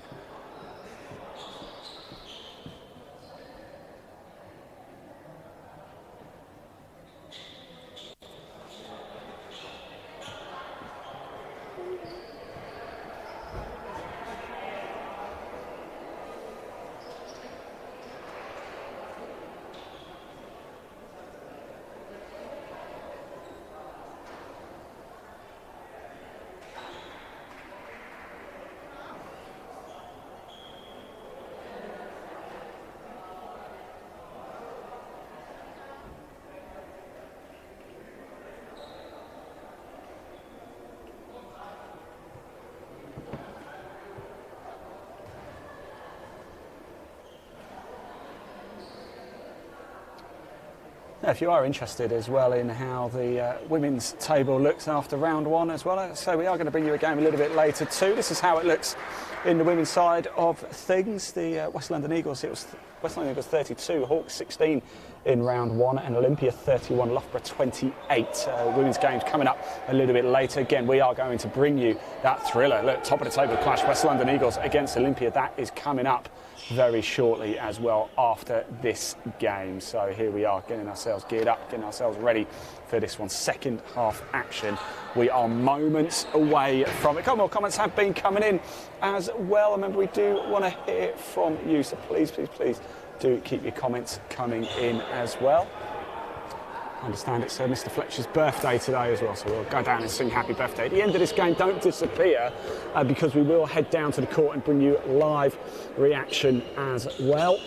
Now, if you are interested as well in how the women's table looks after round one as well, so we are going to bring you a game a little bit later too. This is how it looks in the women's side of things. The West London Eagles, it was West London Eagles 32, Hawks 16 in round one, and Olympia 31, Loughborough 28. Women's games coming up a little bit later. Again, we are going to bring you that thriller. Look, top of the table clash, West London Eagles against Olympia. That is coming up very shortly as well after this game. So here we are, getting ourselves geared up, getting ourselves ready for this one. Second half action. We are moments away from it. A couple more comments have been coming in as well. Remember, we do want to hear from you, so please, please, please do keep your comments coming in as well. I understand it's Mr. Fletcher's birthday today as well, so we'll go down and sing happy birthday. At the end of this game, don't disappear because we will head down to the court and bring you live reaction as well.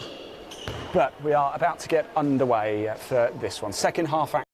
But we are about to get underway for this one. Second half action.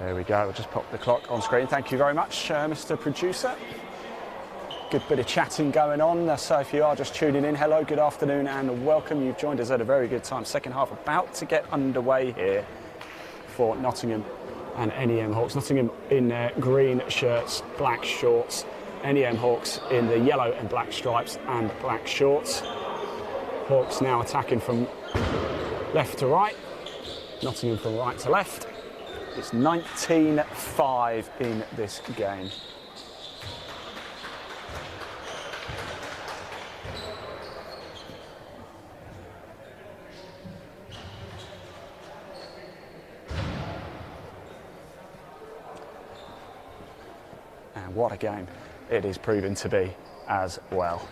There we go, we'll just pop the clock on screen. Thank you very much, Mr. Producer. Good bit of chatting going on. So if you are just tuning in, hello, good afternoon and welcome. You've joined us at a very good time. Second half about to get underway here for Nottingham and NEM Hawks. Nottingham in their green shirts, black shorts. NEM Hawks in the yellow and black stripes and black shorts. Hawks now attacking from left to right. Nottingham from right to left. It's 19-5 in this game. And what a game it is proving to be as well.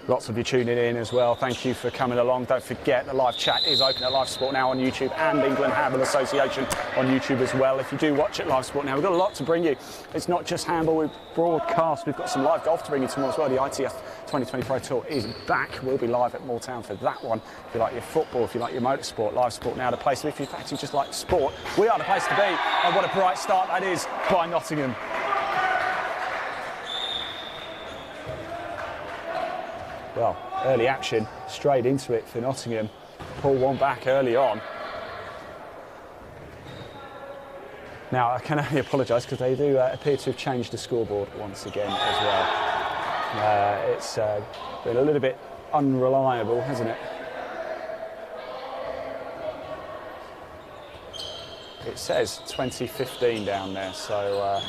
Lots of you tuning in as well. Thank you for coming along. Don't forget the live chat is open at Live Sport Now on YouTube, and England Handball Association on YouTube as well. If you do watch it Live Sport Now, we've got a lot to bring you. It's not just handball, we broadcast. We've got some live golf to bring you tomorrow as well. The ITF 2020 Pro Tour is back. We'll be live at Moortown for that one. If you like your football, if you like your motorsport, Live Sport Now, the place. If you actually just like sport, we are the place to be. And what a bright start that is by Nottingham. Well, early action, straight into it for Nottingham. Pull one back early on. Now, I can only apologise because they do appear to have changed the scoreboard once again as well. It's been a little bit unreliable, hasn't it? It says 2015 down there, so...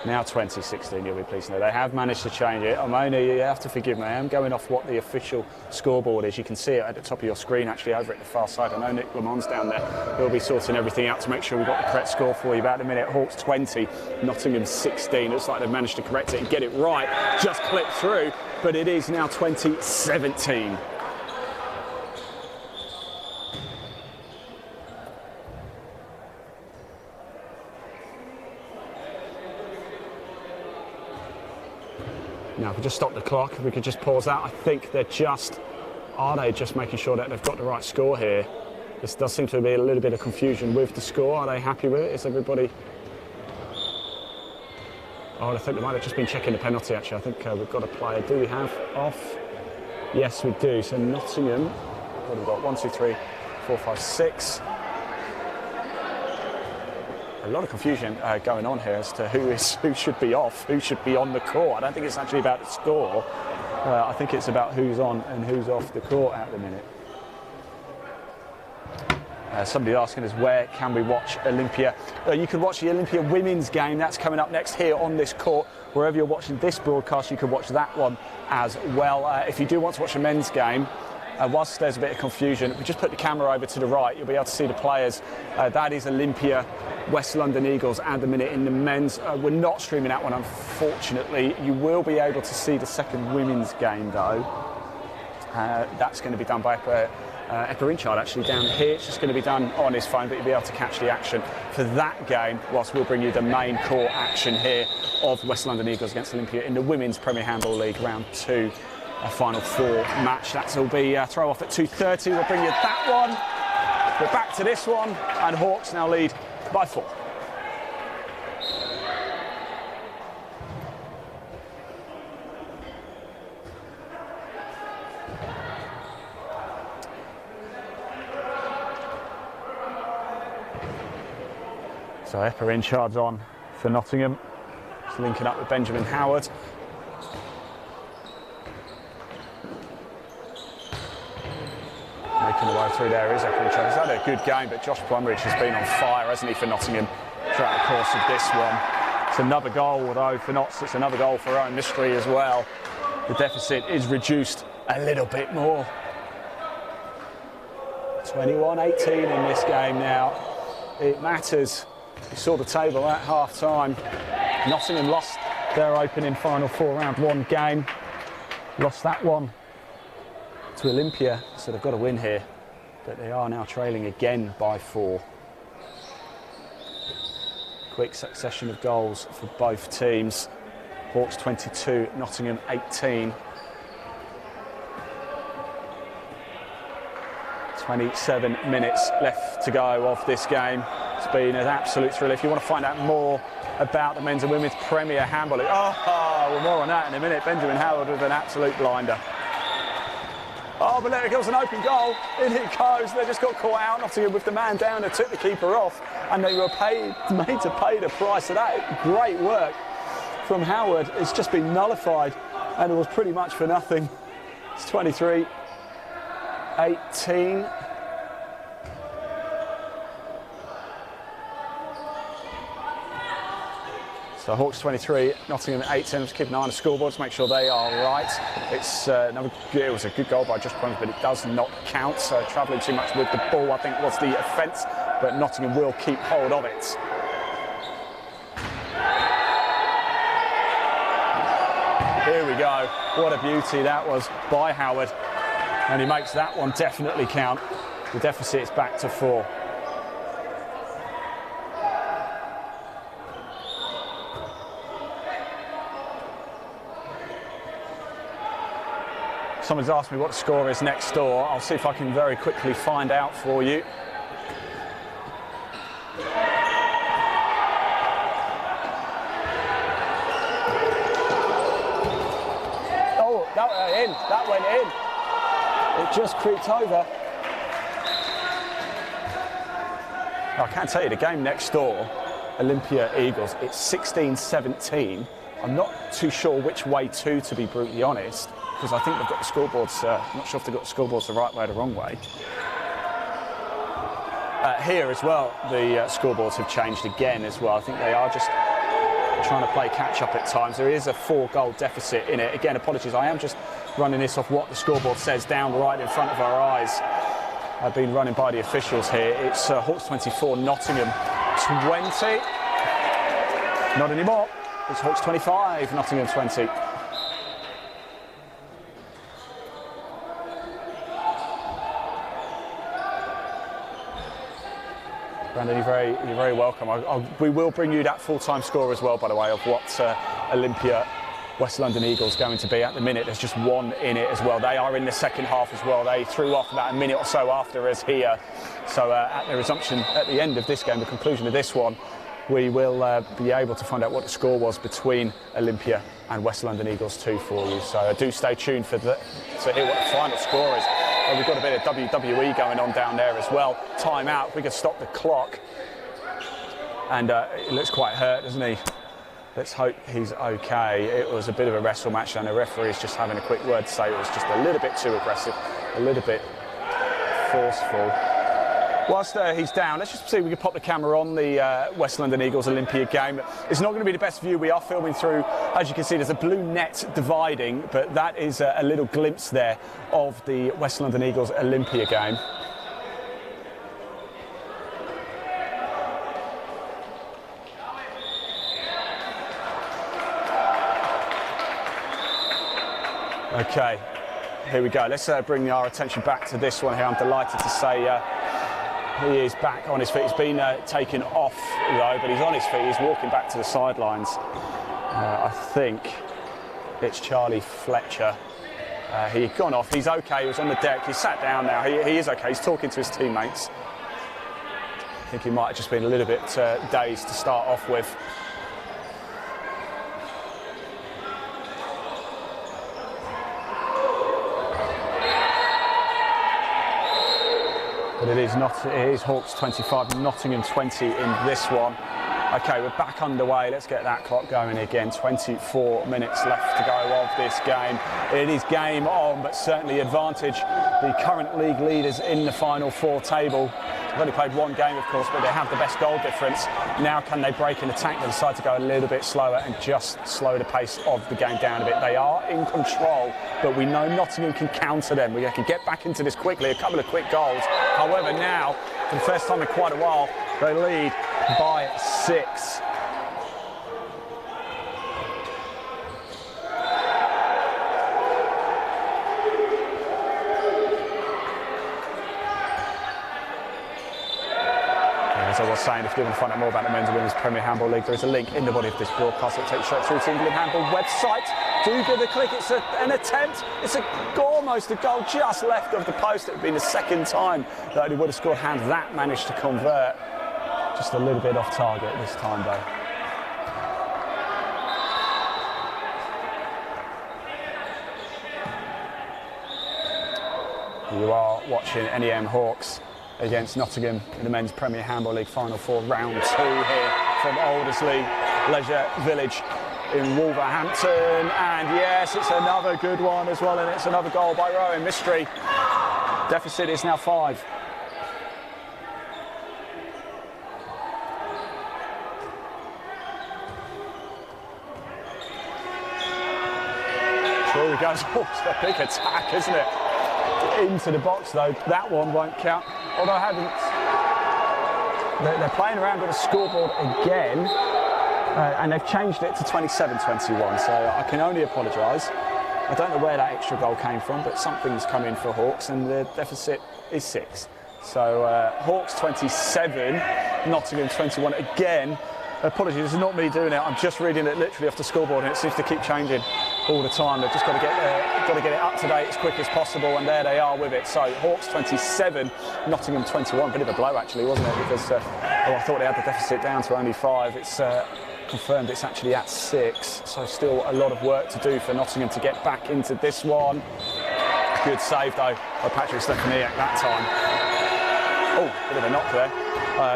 Now 2016, you'll be pleased to know. They have managed to change it. You have to forgive me, I am going off what the official scoreboard is. You can see it at the top of your screen, actually, over at the far side. I know Nick Lamont's down there. He'll be sorting everything out to make sure we've got the correct score for you. About a minute, Hawks 20, Nottingham 16. Looks like they've managed to correct it and get it right. Just clipped through, but it is now 2017. Now, if we just stop the clock, if we could just pause that, I think they're just, are they just making sure that they've got the right score here? This does seem to be a little bit of confusion with the score. Are they happy with it? Is everybody... Oh, I think they might have just been checking the penalty, actually. I think we've got a player. Do we have off? Yes, we do. So Nottingham, what have we got? 1, 2, 3, 4, 5, 6. A lot of confusion going on here as to who should be off, who should be on the court. I don't think it's actually about the score. I think it's about who's on and who's off the court at the minute. Somebody asking us, where can we watch Olympia? You can watch the Olympia women's game. That's coming up next here on this court. Wherever you're watching this broadcast, you can watch that one as well. If you do want to watch a men's game, whilst there's a bit of confusion, if we just put the camera over to the right, you'll be able to see the players. That is Olympia, West London Eagles at the minute in the men's. We're not streaming that one, unfortunately. You will be able to see the second women's game, though. That's going to be done by Epper Inchard, actually, down here. It's just going to be done on his phone, but you'll be able to catch the action for that game, whilst we'll bring you the main core action here of West London Eagles against Olympia in the Women's Premier Handball League Round 2. A Final 4 match. That will be throw off at 2:30. We'll bring you that one. We're back to this one, and Hawks now lead by 4. So Epper Inchard's on for Nottingham. Just linking up with Benjamin Howard. Making the way through there is Epper Inchard. He's had a good game, but Josh Plumridge has been on fire, hasn't he, for Nottingham throughout the course of this one. It's another goal, though, for Notts. It's another goal for Owen Mystery as well. The deficit is reduced a little bit more. 21-18 in this game now. It matters. You saw the table at half-time. Nottingham lost their opening Final 4 Round 1 game. Lost that one to Olympia, so they've got to win here. But they are now trailing again by 4. Quick succession of goals for both teams. Hawks 22, Nottingham 18. 27 minutes left to go of this game. It's been an absolute thrill. If you want to find out more about the men's and women's Premier Handball League, well, more on that in a minute. Benjamin Howard with an absolute blinder. Oh, but there it goes, an open goal. In it goes. They just got caught out. Nottingham with the man down and took the keeper off, and they were made to pay the price of that. Great work from Howard. It's just been nullified, and it was pretty much for nothing. It's 23-18. So Hawks 23, Nottingham 18. Just keep an eye on the scoreboards, make sure they are right. It was a good goal by Josh Crumbs, but it does not count. So travelling too much with the ball, I think, was the offence, but Nottingham will keep hold of it. Here we go. What a beauty that was by Howard, and he makes that one definitely count. The deficit is back to 4. Someone's asked me what the score is next door. I'll see if I can very quickly find out for you. Oh, that went in. It just creeped over. I can't tell you, the game next door, Olympia Eagles, it's 16-17. I'm not too sure which way to be brutally honest, because I think they've got the scoreboards, I'm not sure if they've got the scoreboards the right way or the wrong way. Here as well, the scoreboards have changed again as well. I think they are just trying to play catch up at times. There is a 4-goal deficit in it. Again, apologies, I am just running this off what the scoreboard says down right in front of our eyes. I've been running by the officials here. It's Hawks 24, Nottingham 20. Not anymore. It's Hawks 25, Nottingham 20. Brandon, you're very welcome. We will bring you that full-time score as well, by the way, of what Olympia West London Eagles going to be at the minute. There's just one in it as well. They are in the second half as well. They threw off about a minute or so after us here. So at the resumption at the end of this game, the conclusion of this one, we will be able to find out what the score was between Olympia and West London Eagles 2 for you. So do stay tuned to hear what the final score is. We've got a bit of WWE going on down there as well. Time out, if we could stop the clock. And he looks quite hurt, doesn't he? Let's hope he's okay. It was a bit of a wrestle match, and the referee is just having a quick word to say it was just a little bit too aggressive, a little bit forceful. Whilst he's down, let's just see if we can pop the camera on the West London Eagles Olympia game. It's not going to be the best view. We are filming through, as you can see, there's a blue net dividing, but that is a little glimpse there of the West London Eagles Olympia game. Okay, here we go. Let's bring our attention back to this one here. I'm delighted to say he is back on his feet. He's been taken off though, but he's on his feet. He's walking back to the sidelines. I think it's Charlie Fletcher. He'd gone off. He's okay. He was on the deck. He's sat down now. He is okay. He's talking to his teammates. I think he might have just been a little bit dazed to start off with. But it is Hawks 25, Nottingham 20 in this one. Okay, we're back underway. Let's get that clock going again. 24 minutes left to go of this game. It is game on, but certainly advantage the current league leaders in the final 4 table. They've only played one game, of course, but they have the best goal difference. Now can they break and attack? They decide to go a little bit slower and just slow the pace of the game down a bit. They are in control, but we know Nottingham can counter them. We can get back into this quickly, a couple of quick goals. However, now, for the first time in quite a while, they lead by 6. As I was saying, if you want to find out more about the Men's and Women's Premier Handball League, there is a link in the body of this broadcast that takes you straight through to the England Handball website. Do give it a click. It's an attempt. It's almost a goal just left of the post. It would be the second time that he would have scored hands. That managed to convert. Just a little bit off target this time, though. You are watching NEM Hawks against Nottingham in the Men's Premier Handball League Final 4, round 2 here from Aldersley Leisure Village in Wolverhampton. And yes, it's another good one as well, and it's another goal by Rowan Mystery. Deficit is now 5. Sure, he goes, oh, it's a big attack, isn't it? Into the box though, that one won't count. Although I haven't, they're playing around with the scoreboard again, and they've changed it to 27-21, so I can only apologise. I don't know where that extra goal came from, but something's come in for Hawks, and the deficit is 6. So Hawks 27, Nottingham 21 again. Apologies, this is not me doing it. I'm just reading it literally off the scoreboard, and it seems to keep changing all the time. They've just got to get it up to date as quick as possible, and there they are with it. So Hawks 27, Nottingham 21. Bit of a blow actually, wasn't it? Because I thought they had the deficit down to only 5. It's confirmed it's actually at 6. So still a lot of work to do for Nottingham to get back into this one. Good save though by Patrick Stefaniak that time. Oh, bit of a knock there.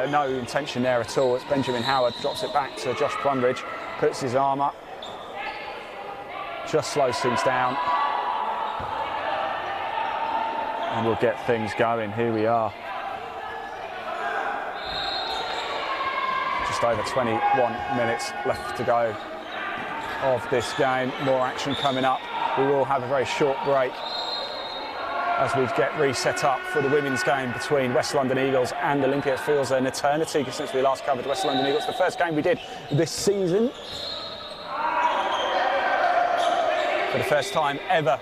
No intention there at all. It's Benjamin Howard, drops it back to Josh Plumridge, puts his arm up, just slows things down, and we'll get things going. Here we are. Just over 21 minutes left to go of this game. More action coming up. We will have a very short break as we get reset up for the women's game between West London Eagles and Olympia. It feels an eternity since we last covered West London Eagles. The first game we did this season. For the first time ever,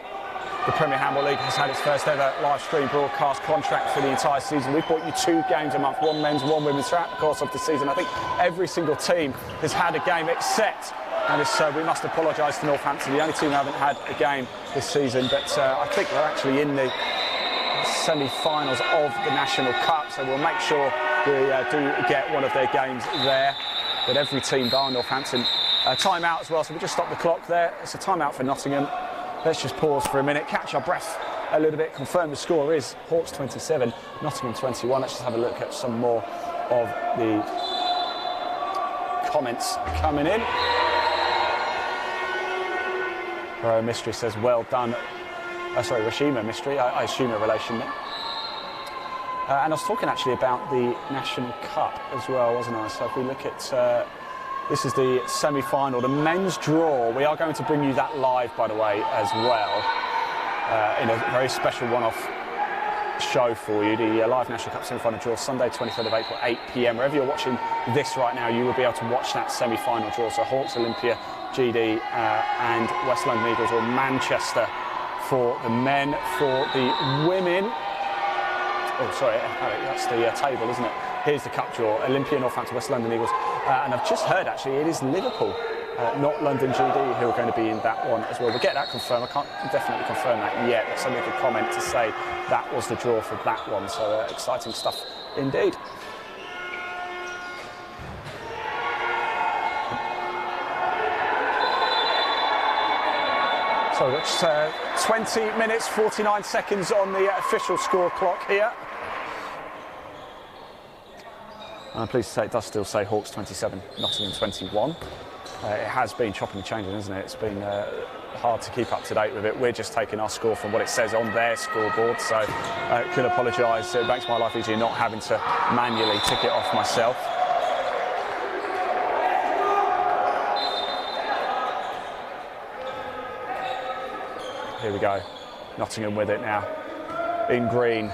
the Premier Handball League has had its first ever live stream broadcast contract for the entire season. We've brought you 2 games a month, 1 men's, 1 women's throughout the course of the season. I think every single team has had a game except, and we must apologise to Northampton, the only team who haven't had a game this season, but I think they're actually in the semi-finals of the National Cup, so we'll make sure we do get one of their games there. But every team bar Northampton, time-out as well, so we just stop the clock there. It's a time-out for Nottingham. Let's just pause for a minute, catch our breath a little bit, confirm the score is Hawks 27, Nottingham 21. Let's just have a look at some more of the comments coming in. Mystery says, well done. Sorry, Rashima Mystery, I assume a relation there. And I was talking actually about the National Cup as well, wasn't I? So if we look at, this is the semi-final, the men's draw. We are going to bring you that live, by the way, as well, in a very special one-off show for you. The live National Cup semi-final draw, Sunday 23rd of April, 8 PM. Wherever you're watching this right now, you will be able to watch that semi-final draw. So Hawks, Olympia, GD and West London Eagles, or Manchester for the men. For the women, oh sorry, that's the table, isn't it? Here's the cup draw, Olympia, Northampton, West London Eagles, and I've just heard actually it is Liverpool, not London GD, who are going to be in that one as well. We'll get that confirmed. I can't definitely confirm that yet, but somebody could comment to say that was the draw for that one, so exciting stuff indeed. So it's 20 minutes, 49 seconds on the official score clock here. I'm pleased to say it does still say Hawks 27, Nottingham 21. It has been chopping and changing, isn't it? It's been hard to keep up to date with it. We're just taking our score from what it says on their scoreboard, so I can apologise. It makes my life easier not having to manually tick it off myself. Here we go, Nottingham with it now, in green.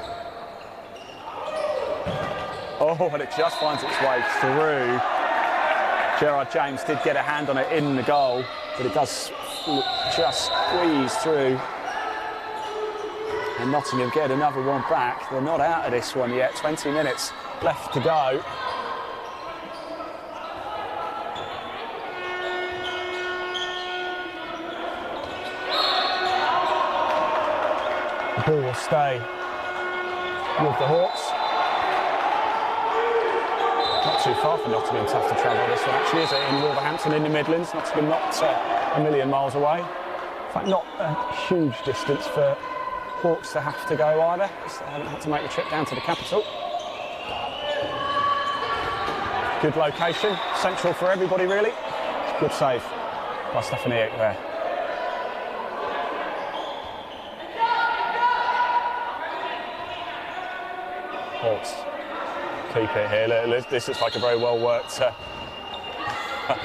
Oh, and it just finds its way through. Gerard James did get a hand on it in the goal, but it does just squeeze through. And Nottingham get another one back. They're not out of this one yet, 20 minutes left to go. who will stay with the Hawks. Not too far for Nottingham to have to travel this one, actually, is it? In Wolverhampton, in the Midlands. Nottingham not a million miles away. In fact, not a huge distance for Hawks to have to go either, because they haven't had to make the trip down to the capital. Good location, central for everybody, really. Good save by Stefaniak there. Hawks keep it here. This is like a very well worked. I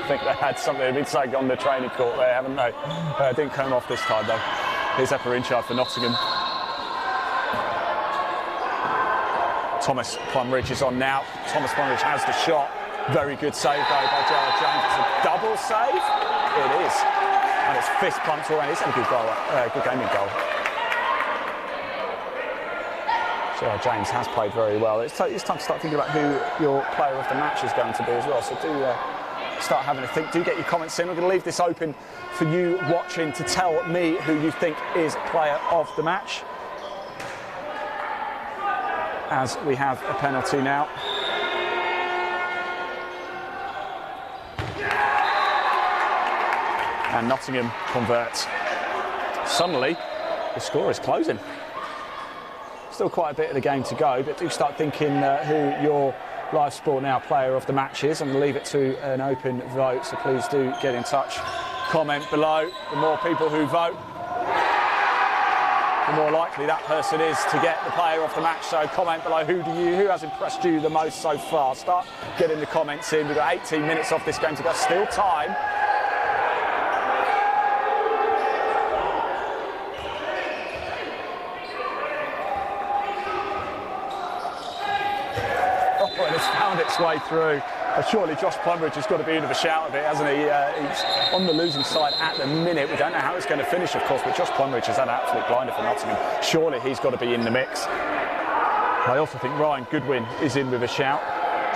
think they had something. They've been saying on the training court there, haven't they? Didn't come off this time though. Here's Epperinchard for Nottingham. Thomas Plumridge is on now. Thomas Plumridge has the shot. Very good save though by Gerard James. It's a double save. It is, and it's fist pumps all around. It's a good goal, good gaming goal. Gerard James has played very well. It's time to start thinking about who your player of the match is going to be as well. So do start having a think. Do get your comments in. We're going to leave this open for you watching to tell me who you think is player of the match. As we have a penalty now. And Nottingham converts. Suddenly, the score is closing. Still quite a bit of the game to go, but do start thinking who your Live Sport Now player of the match is. I'm going to leave it to an open vote, so please do get in touch. Comment below. The more people who vote, the more likely that person is to get the player of the match. So comment below who has impressed you the most so far. Start getting the comments in. We've got 18 minutes off this game to go. Still time. Oh, and it's found its way through. Surely Josh Plumridge has got to be in with a shout of it, hasn't he? He's on the losing side at the minute. We don't know how it's going to finish, of course, but Josh Plumridge has had an absolute blinder for Nottingham. Surely he's got to be in the mix. I also think Ryan Goodwin is in with a shout.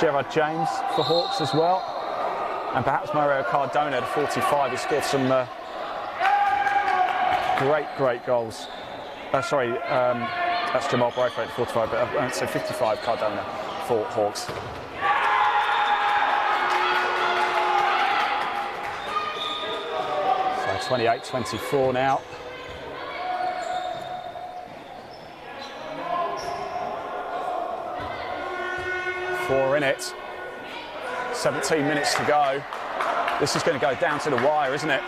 Gerard James for Hawks as well. And perhaps Mario Cardona, the 45, he scored some great goals. That's Jamal Braithwaite, 45, but so 55 Cardona for Hawks. So 28-24 now. Four in it. 17 minutes to go. This is going to go down to the wire, isn't it?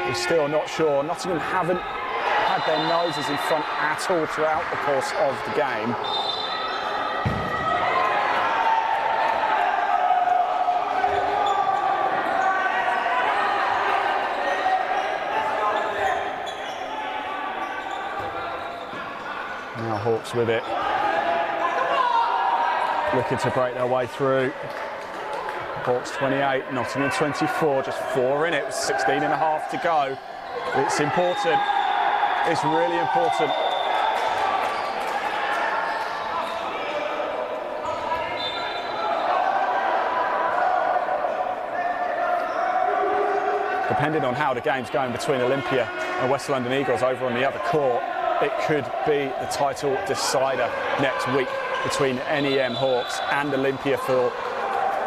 We're still not sure. Nottingham haven't had their noses in front at all throughout the course of the game. Now Hawks with it. Looking to break their way through. Hawks 28, Nottingham 24, just 4 in it, with 16 and a half to go. It's important, it's really important. Depending on how the game's going between Olympia and West London Eagles over on the other court, it could be the title decider next week between NEM Hawks and Olympia for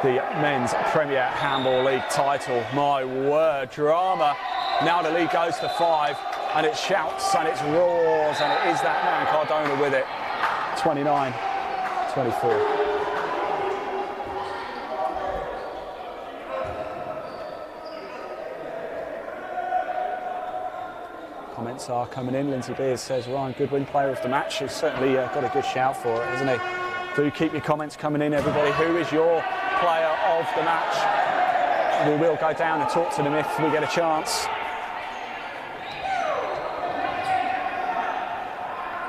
the men's Premier Handball League title. My word, drama. Now the lead goes to 5, and it shouts and it roars, and it is that man Cardona with it. 29-24. Comments are coming in. Lindsay Beers says Ryan Goodwin, player of the match. He's certainly got a good shout for it, hasn't he? Do keep your comments coming in, everybody. Who is your player of the match? We will go down and talk to them if we get a chance.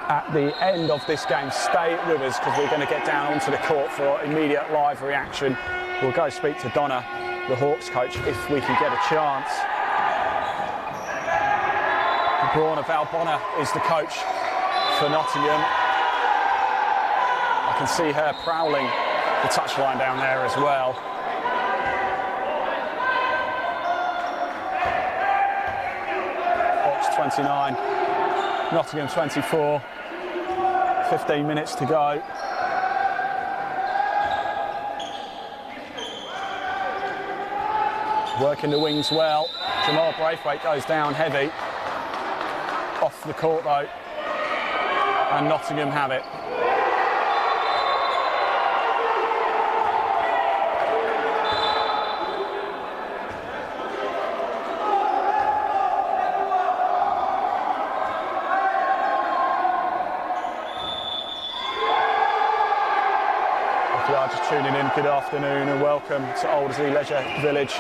At the end of this game, stay with us because we're going to get down onto the court for immediate live reaction. We'll go speak to Donna, the Hawks coach, if we can get a chance. Brawna Valbonna is the coach for Nottingham. I can see her prowling the touchline down there as well. Hawks 29, Nottingham 24. 15 minutes to go. Working the wings well. Jamal Braithwaite goes down heavy. Off the court though. And Nottingham have it. If you are just tuning in, good afternoon and welcome to Aldersley Leisure Village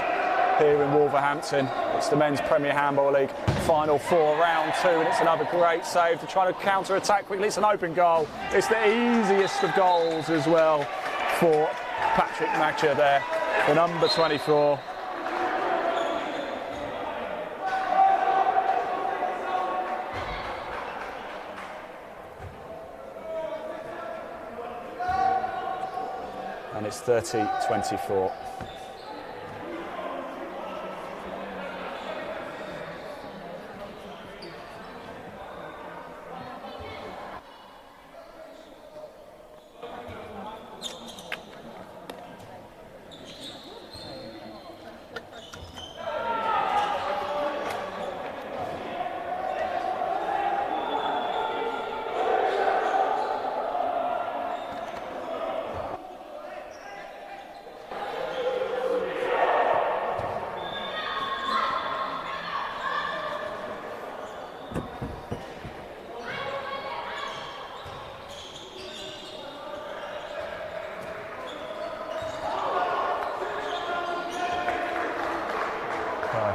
here in Wolverhampton. It's the Men's Premier Handball League Final 4, round 2, and it's another great save to try to counter-attack quickly. It's an open goal. It's the easiest of goals as well for Patrick Matcher there, the number 24. And it's 30-24.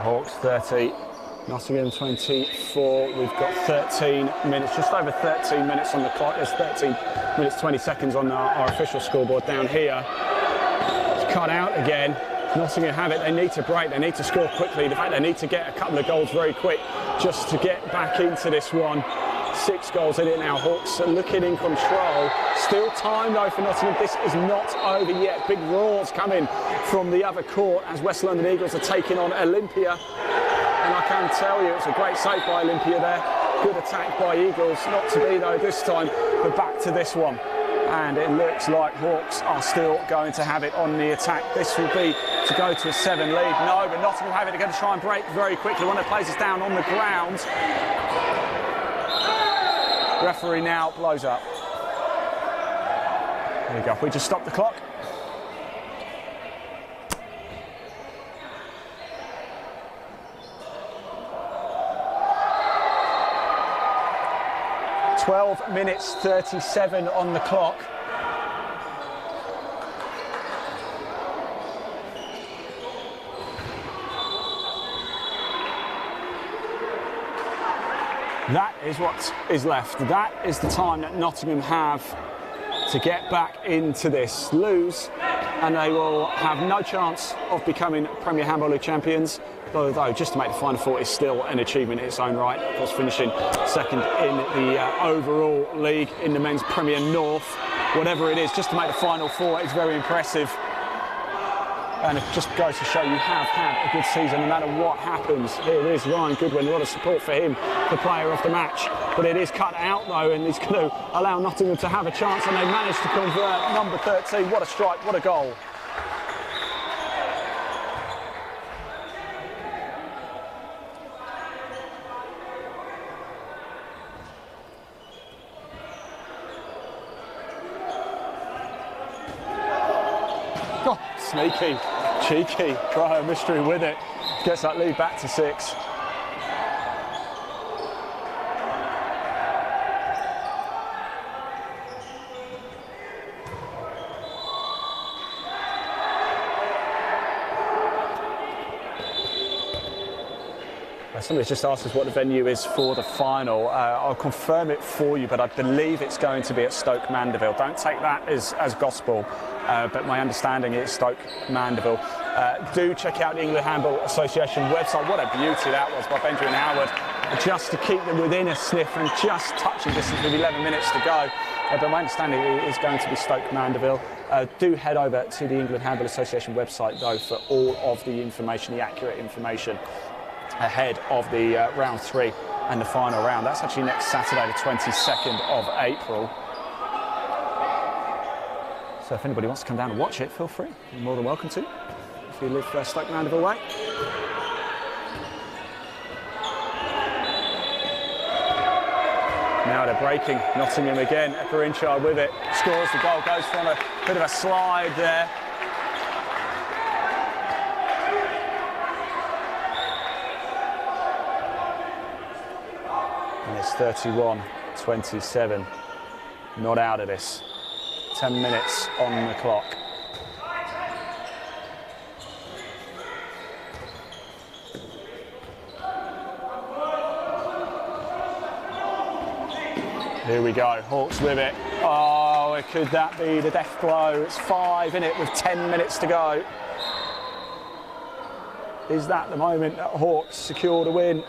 Hawks 30, Nottingham 24. We've got 13 minutes, just over 13 minutes on the clock. There's 13 minutes 20 seconds on our official scoreboard down here. It's cut out again. Nottingham have it. They need to break. They need to score quickly. In fact, they need to get a couple of goals very quick just to get back into this one. 6 goals in it now. Hawks are looking in control. Still time though for Nottingham. This is not over yet. Big roars coming from the other court as West London Eagles are taking on Olympia. And I can tell you it's a great save by Olympia there. Good attack by Eagles. Not to be though this time, but back to this one. And it looks like Hawks are still going to have it on the attack. This will be to go to a 7 lead. No, but Nottingham have it. They're going to try and break very quickly. One of the players is down on the ground. Referee now blows up. There you go. We just stopped the clock. "12 minutes 37 on the clock. That is what is left. That is the time that Nottingham have to get back into this. Lose, and they will have no chance of becoming Premier Handball League champions. Although just to make the Final Four is still an achievement in its own right. Of course, finishing second in the overall league in the Men's Premier North. Whatever it is, just to make the Final Four is very impressive. And it just goes to show you have had a good season no matter what happens. Here is Ryan Goodwin, a lot of support for him, the player of the match. But it is cut out though, and he's going to allow Nottingham to have a chance, and they managed to convert. Number 13, what a strike, what a goal. Oh, sneaky, cheeky, try a mystery with it. Gets that lead back to 6. Somebody's just asked us what the venue is for the final. I'll confirm it for you, but I believe it's going to be at Stoke Mandeville. Don't take that as gospel, but my understanding is Stoke Mandeville. Do check out the England Handball Association website. What a beauty that was by Benjamin Howard, just to keep them within a sniff and just touching distance with 11 minutes to go. But my understanding is going to be Stoke Mandeville. Do head over to the England Handball Association website though for all of the information, the accurate information ahead of the round 3 and the final round. That's actually next Saturday, the 22nd of April. So if anybody wants to come down and watch it, feel free. You're more than welcome to, if you live Stoke Mandeville way. Now they're breaking. Nottingham again. Eckerinchard with it. Scores the goal. Goes from a bit of a slide there. And it's 31-27. Not out of this. 10 minutes on the clock. Here we go, Hawks with it. Oh, could that be the death blow? It's 5 in it with 10 minutes to go. Is that the moment that Hawks secure the win?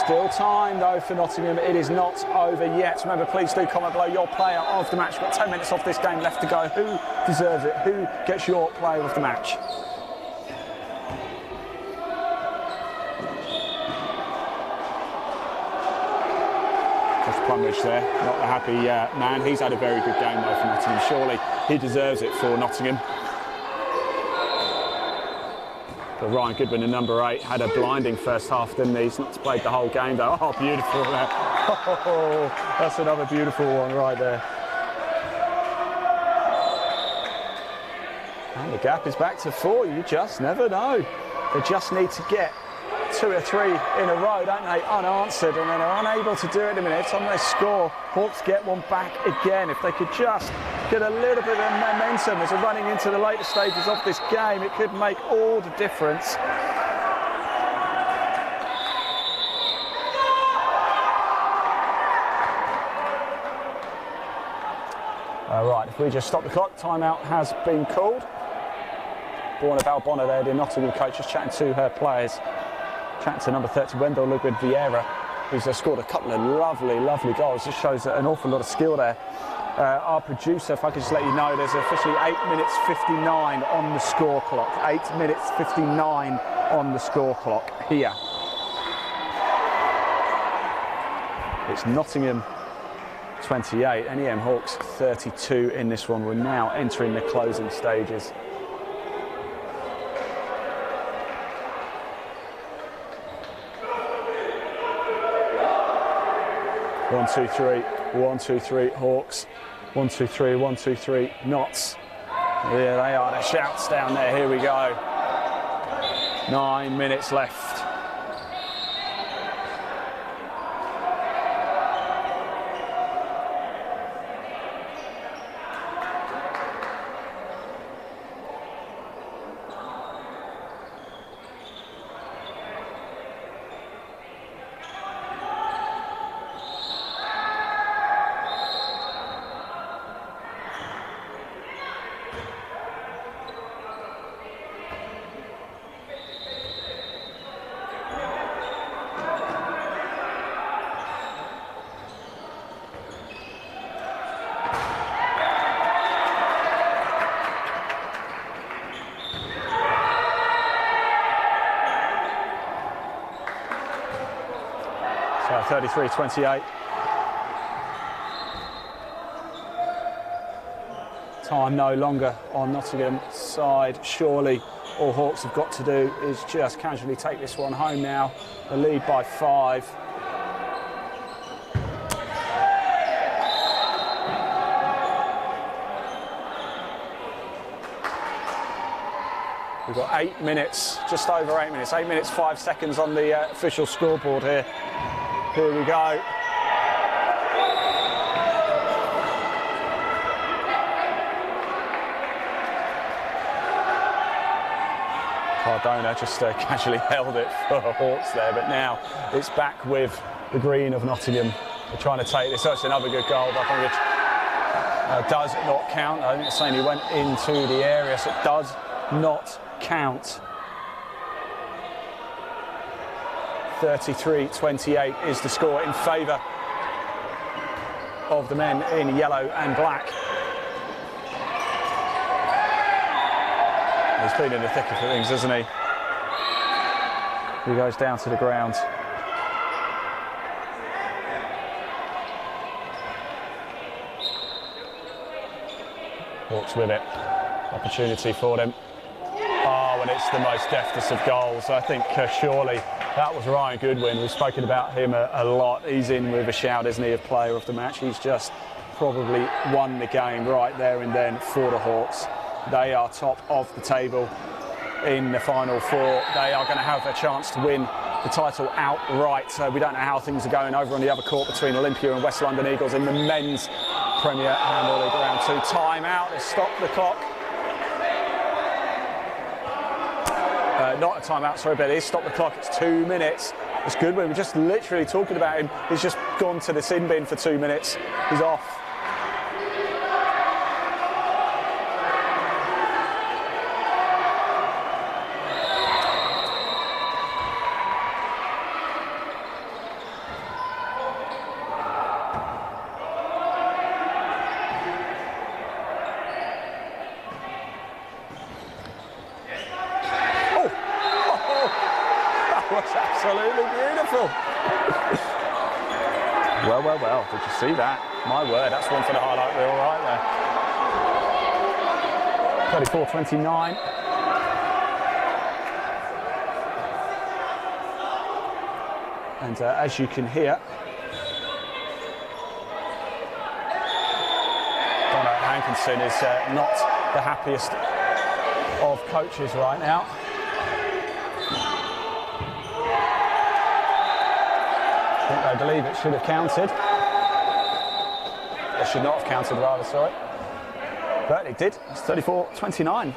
Still time though for Nottingham. It is not over yet. Remember, please do comment below your player of the match. We've got 10 minutes off this game left to go. Who deserves it? Who gets your player of the match? Plumridge there, not the happy man. He's had a very good game though for Nottingham. Surely he deserves it for Nottingham. But Ryan Goodwin, in number 8, had a blinding first half, didn't he? He's not played the whole game though. Oh, beautiful there. Oh, that's another beautiful one right there. And the gap is back to 4. You just never know. They just need to get 2 or 3 in a row, don't they, unanswered, and then are unable to do it in a minute. Time they score, Hawks get one back again. If they could just get a little bit of momentum as they're running into the later stages of this game, it could make all the difference. Right, if we just stop the clock, timeout has been called. Borna Balbona there, the Nottingham coach, just chatting to her players. Chatting to number 30, Wendell Ludwig Vieira, who's scored a couple of lovely goals. Just shows an awful lot of skill there. Our producer, if I could just let you know, there's officially 8 minutes 59 on the score clock. 8 minutes 59 on the score clock here. It's Nottingham 28, NEM Hawks 32 in this one. We're now entering the closing stages. One, two, three, 1, 2, 3, Hawks. 1, 2, 3, 1, 2, 3, Notts. There they are, the shouts down there. Here we go. 9 minutes left. So 33-28. Time no longer on Nottingham's side. Surely all Hawks have got to do is just casually take this one home now. The lead by 5. We've got 8 minutes, just over 8 minutes. 8 minutes 5 seconds on the official scoreboard here. Here we go. Cardona just casually held it for Hawks there, but now it's back with the green of Nottingham. They're trying to take this. So it's another good goal, but I think it does not count. I think it's saying he went into the area, so it does not count. 33-28 is the score in favour of the men in yellow and black. He's been in the thick of things, hasn't he? He goes down to the ground. Hawks with it. Opportunity for them. Oh, and it's the most deftest of goals. I think surely that was Ryan Goodwin. We've spoken about him a lot. He's in with a shout, isn't he, of player of the match. He's just probably won the game right there and then for the Hawks. They are top of the table in the final four. They are going to have a chance to win the title outright. So we don't know how things are going over on the other court between Olympia and West London Eagles in the men's Premier Handball League round 2. Time out to stop the clock. Not a timeout, sorry, but it is stop the clock. It's 2 minutes. It's good. We were just literally talking about him. He's just gone to the sin bin for 2 minutes. He's off. Absolutely beautiful. Well, did you see that? My word, that's one for the highlight reel right there. 34-29. And as you can hear, Donna Hankinson is not the happiest of coaches right now. I believe it should have counted. It should not have counted, rather, sorry. But it did. It's 34-29.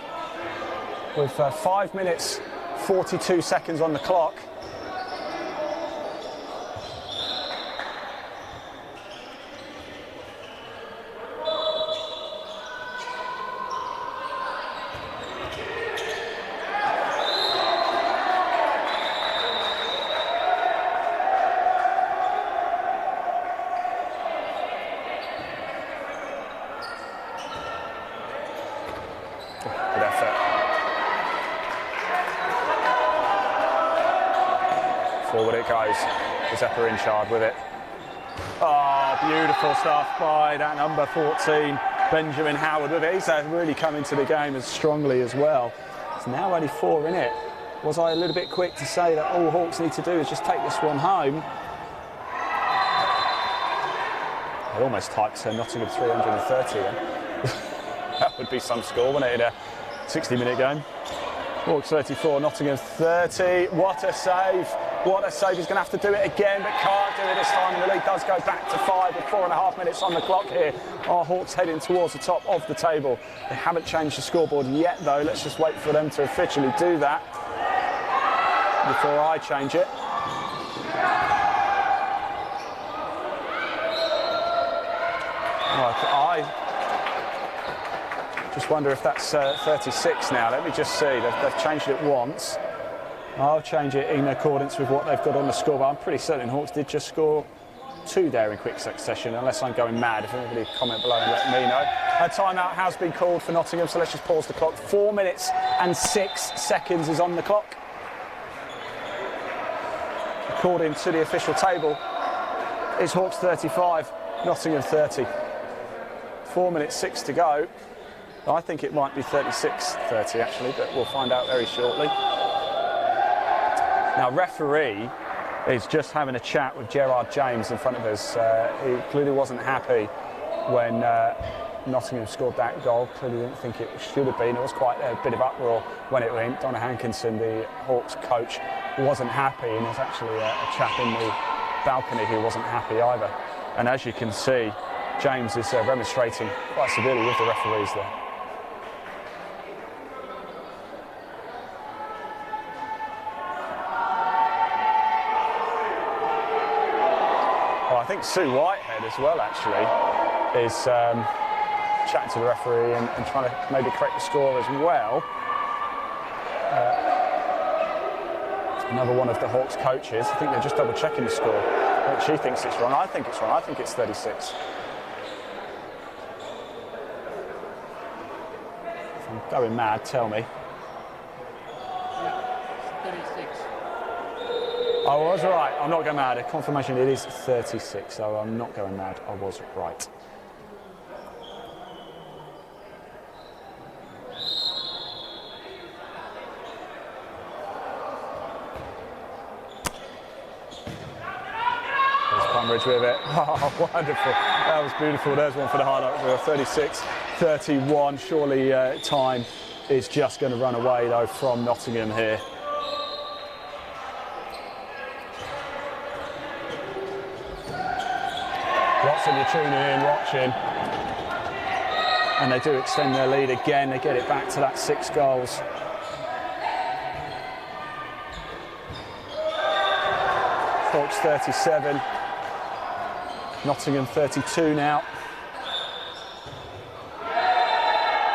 With 5 minutes, 42 seconds on the clock. Good effort. Forward it goes. Zepper Inchard with it. Oh, beautiful stuff by that number 14, Benjamin Howard with it. He's really come into the game as strongly as well. It's now only 4 in it. Was I a little bit quick to say that all Hawks need to do is just take this one home? I almost typed Nottingham 330 then. That would be some score, wouldn't it, in a 60-minute game? Hawks 34, Nottingham 30. What a save. What a save. He's going to have to do it again, but can't do it this time. And the lead does go back to 5 with 4.5 minutes on the clock here. Our Hawks heading towards the top of the table. They haven't changed the scoreboard yet, though. Let's just wait for them to officially do that before I change it. I just wonder if that's 36 now. Let me just see. They've changed it once. I'll change it in accordance with what they've got on the score, but I'm pretty certain Hawks did just score 2 there in quick succession, unless I'm going mad. If anybody comment below and let me know. A timeout has been called for Nottingham, so let's just pause the clock. 4 minutes and 6 seconds is on the clock. According to the official table, it's Hawks 35, Nottingham 30. 4 minutes 6 to go. I think it might be 36-30 actually, but we'll find out very shortly. Now, referee is just having a chat with Gerard James in front of us. He clearly wasn't happy when Nottingham scored that goal. Clearly didn't think it should have been. It was quite a bit of uproar when it went. Donna Hankinson, the Hawks coach, wasn't happy, and there's actually a chap in the balcony who wasn't happy either. And as you can see, James is remonstrating quite severely with the referees there. Well, I think Sue Whitehead as well, actually, is chatting to the referee and trying to maybe correct the score as well. Another one of the Hawks coaches. I think they're just double checking the score. I think she thinks it's wrong. I think it's wrong. I think it's 36. If I'm going mad, tell me. 36. I was right. I'm not going mad. A confirmation, it is 36, so I'm not going mad. I was right. Plumridge with it. Oh, wonderful. That was beautiful. There's one for the highlight reel. 36-31. Surely time is just going to run away, though, from Nottingham here. Lots of you tuning in, watching. And they do extend their lead again. They get it back to that 6 goals. Hawks 37. Nottingham 32 now.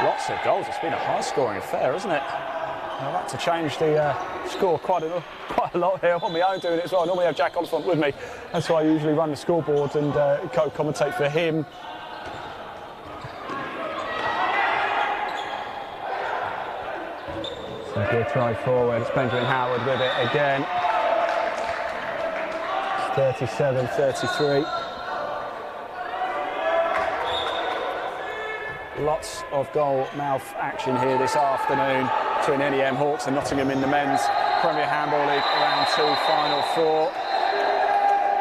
Lots of goals. It's been a high-scoring affair, hasn't it? I've had to change the score quite a lot here. I'm on my own doing it as well. I normally have Jack Oliphant with me. That's why I usually run the scoreboard and co-commentate for him. So good try forward. It's Benjamin Howard with it again. It's 37-33. Lots of goal mouth action here this afternoon between NEM Hawks and Nottingham in the men's Premier Handball League round 2 final 4.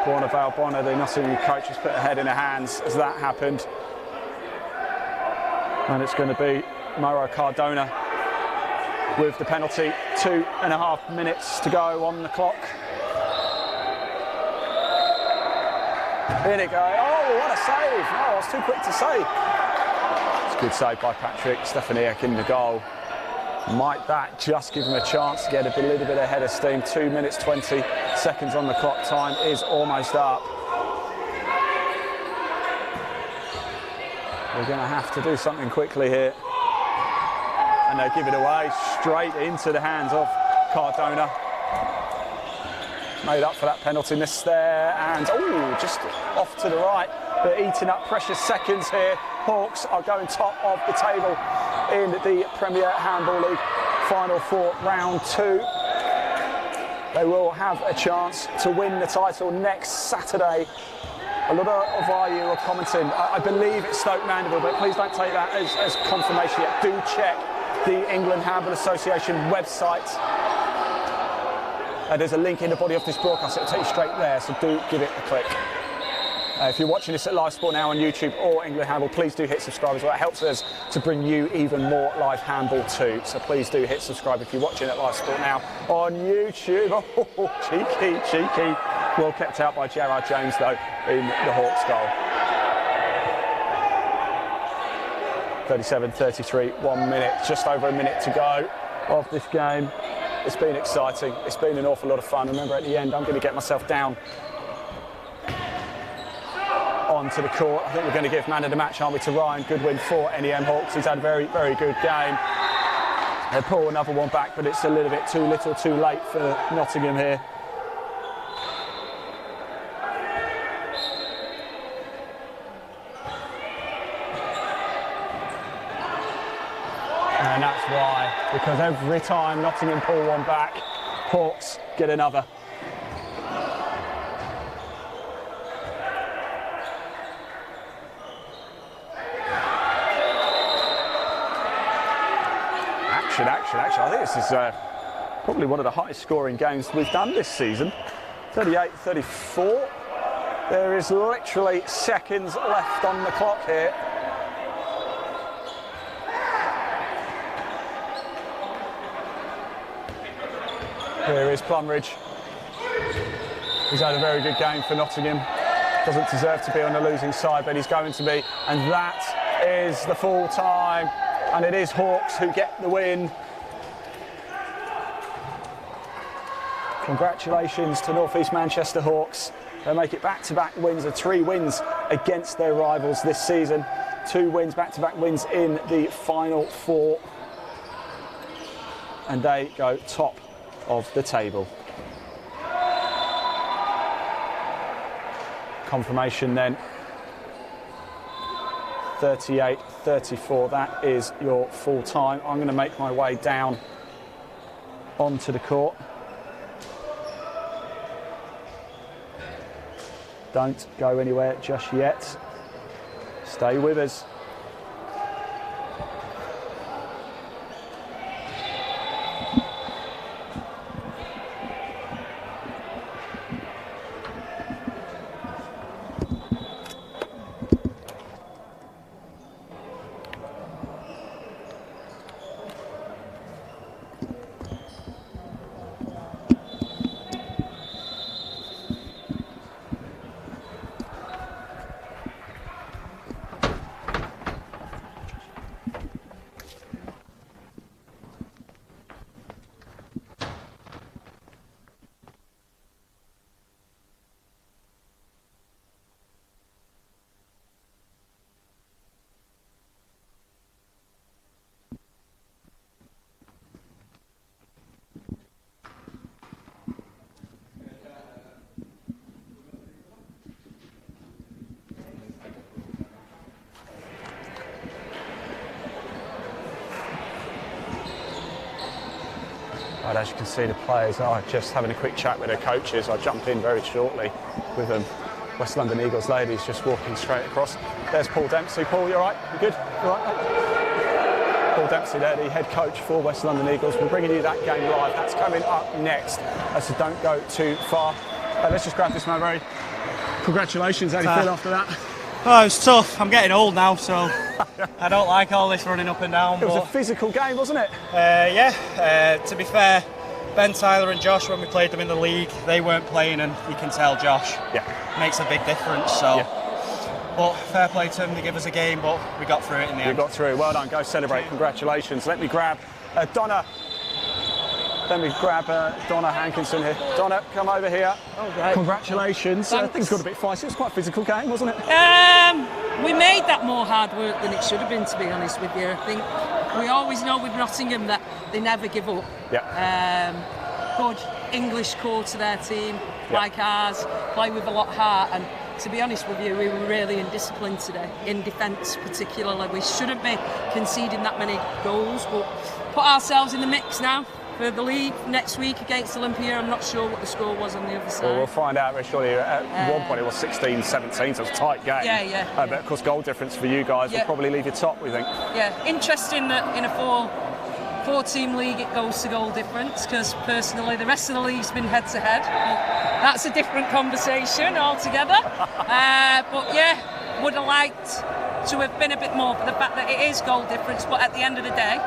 Borna Valbona, the Nottingham coach, has put her head in her hands as that happened. And it's going to be Mauro Cardona with the penalty. 2.5 minutes to go on the clock. In it goes. Oh, what a save! No, I was too quick to say. Good save by Patrick Stefaniak in the goal. Might that just give him a chance to get a little bit ahead of steam? 2 minutes 20 seconds on the clock. Time is almost up. We're going to have to do something quickly here. And they give it away straight into the hands of Cardona. Made up for that penalty miss there, and oh, just off to the right. They're eating up precious seconds here. Hawks are going top of the table in the Premier Handball League Final 4 round 2. They will have a chance to win the title next Saturday. A lot of you are commenting. I believe it's Stoke Mandeville, but please don't take that as confirmation yet. Do check the England Handball Association website. There's a link in the body of this broadcast. It'll take you straight there, so do give it a click. If you're watching this at Live Sport Now on YouTube or England Handball, please do hit subscribe as well. It helps us to bring you even more live handball too. So please do hit subscribe if you're watching at Live Sport Now on YouTube. Oh, cheeky. Well kept out by Gerard Jones though in the Hawks goal. 37-33, 1 minute, just over a minute to go of this game. It's been exciting. It's been an awful lot of fun. Remember, at the end, I'm going to get myself down onto the court. I think we're going to give man of the match, aren't we, to Ryan Goodwin for NEM Hawks. He's had a very, very good game. They pull another one back, but it's a little bit too little, too late for Nottingham here. And that's why, because every time Nottingham pull one back, Hawks get another. Action. I think this is probably one of the highest scoring games we've done this season. 38-34. There is literally seconds left on the clock here. Here is Plumridge. He's had a very good game for Nottingham. Doesn't deserve to be on the losing side, but he's going to be. And that is the full time. And it is Hawks who get the win. Congratulations to North East Manchester Hawks. They make it back-to-back wins, 3 wins against their rivals this season. 2 wins, back-to-back wins in the Final 4. And they go top of the table. Confirmation then. 38-34, that is your full time. I'm going to make my way down onto the court. Don't go anywhere just yet. Stay with us. Right, as you can see, the players are just having a quick chat with their coaches. I'll jump in very shortly with them. West London Eagles ladies just walking straight across. There's Paul Dempsey. Paul, you all right? You good? You all right, mate? Paul Dempsey there, the head coach for West London Eagles. We're bringing you that game live. That's coming up next, so don't go too far. Let's just grab this man, very. Congratulations, how do you feel after that? Oh, it was tough. I'm getting old now, so I don't like all this running up and down. It was a physical game, wasn't it? Yeah. To be fair, Ben, Tyler and Josh, when we played them in the league, they weren't playing, and you can tell Josh makes a big difference. So, but fair play to them. They give us a game, but we got through it in the end. We got through. Well done. Go celebrate. Congratulations. Let me grab Donna. Let me grab Donna Hankinson here. Donna, come over here. Oh, right. Congratulations. Things got a bit feisty. It was quite a physical game, wasn't it? We made that more hard work than it should have been, to be honest with you. I think we always know with Nottingham that they never give up. Yeah. Good English core to their team, like ours, play with a lot of heart. And to be honest with you, we were really indisciplined today, in defence particularly. We shouldn't be conceding that many goals, but put ourselves in the mix now for the league next week against Olympia. I'm not sure what the score was on the other side. Well, we'll find out very shortly. At one point it was 16-17, so it was a tight game. Yeah. But of course, goal difference for you guys will probably leave you top, we think. Yeah, interesting that in a four-team league it goes to goal difference, because personally the rest of the league's been head-to-head. That's a different conversation altogether. But yeah, would have liked to have been a bit more for the fact that it is goal difference, but at the end of the day,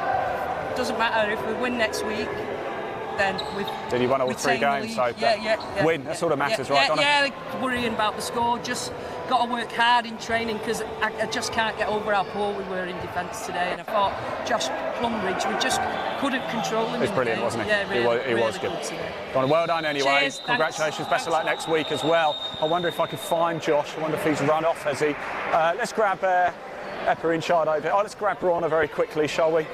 doesn't matter if we win next week, then you won all 3 games, so win, that's all that matters, right, Donna? Yeah, worrying about the score, just got to work hard in training, because I just can't get over how poor we were in defence today, and I thought Josh Plumridge, we just couldn't control him. He was brilliant, wasn't he? Yeah, really, he was good. Donna, well done anyway. Cheers, congratulations, thanks. best of luck next week as well. I wonder if I could find Josh. I wonder if he's run off, has he? Let's grab Eppa in charge over here. Let's grab Brana very quickly, shall we?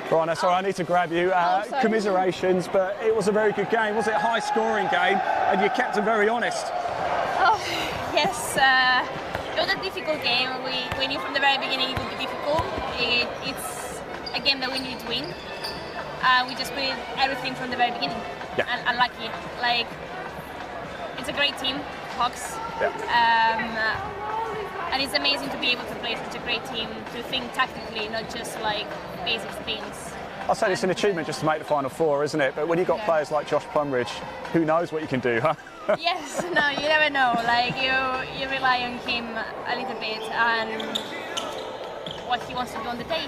Brana, sorry, I need to grab you. Commiserations, but it was a very good game. Was it a high-scoring game? And you kept them very honest. Oh, yes. It was a difficult game. We knew from the very beginning it would be difficult. It's a game that we need to win. We just put everything from the very beginning. Yeah. And unlucky. Like, it's a great team, Hawks. Yeah. And it's amazing to be able to play such a great team, to think tactically, not just like basic things. I'll say it's an achievement just to make the Final Four, isn't it? But when you've got players like Josh Plumridge, who knows what you can do, huh? Yes, no, you never know. Like, you rely on him a little bit and what he wants to do on the day.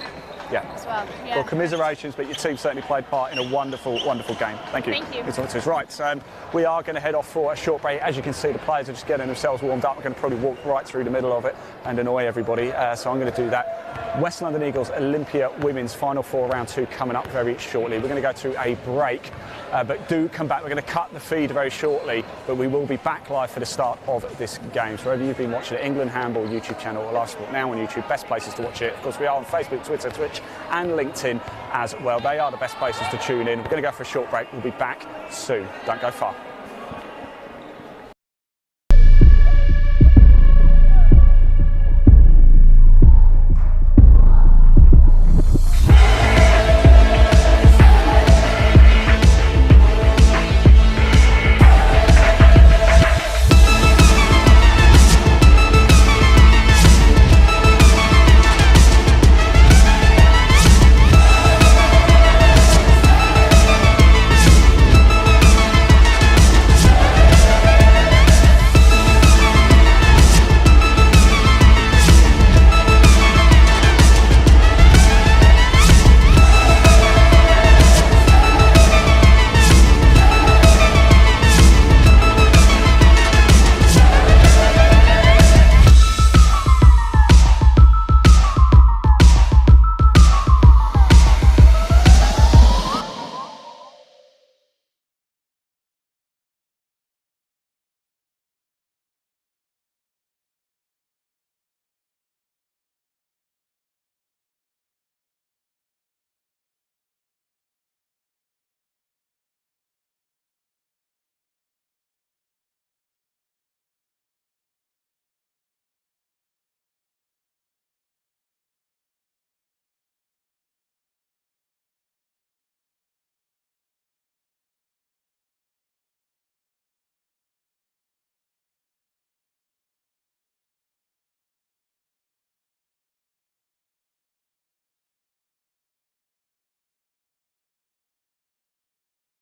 Yeah. As well. Yeah. Well, commiserations, but your team certainly played part in a wonderful, wonderful game. Thank you. Thank you. Good talk to us. Right, we are going to head off for a short break. As you can see, the players are just getting themselves warmed up. We're going to probably walk right through the middle of it and annoy everybody. So I'm going to do that. West London Eagles Olympia Women's Final Four Round 2 coming up very shortly. We're going to go to a break, but do come back. We're going to cut the feed very shortly, but we will be back live for the start of this game. So wherever you've been watching it, England Handball YouTube channel or Live Sport Now on YouTube, best places to watch it. Of course, we are on Facebook, Twitter, Twitch and LinkedIn as well. They are the best places to tune in. We're going to go for a short break. We'll be back soon. Don't go far.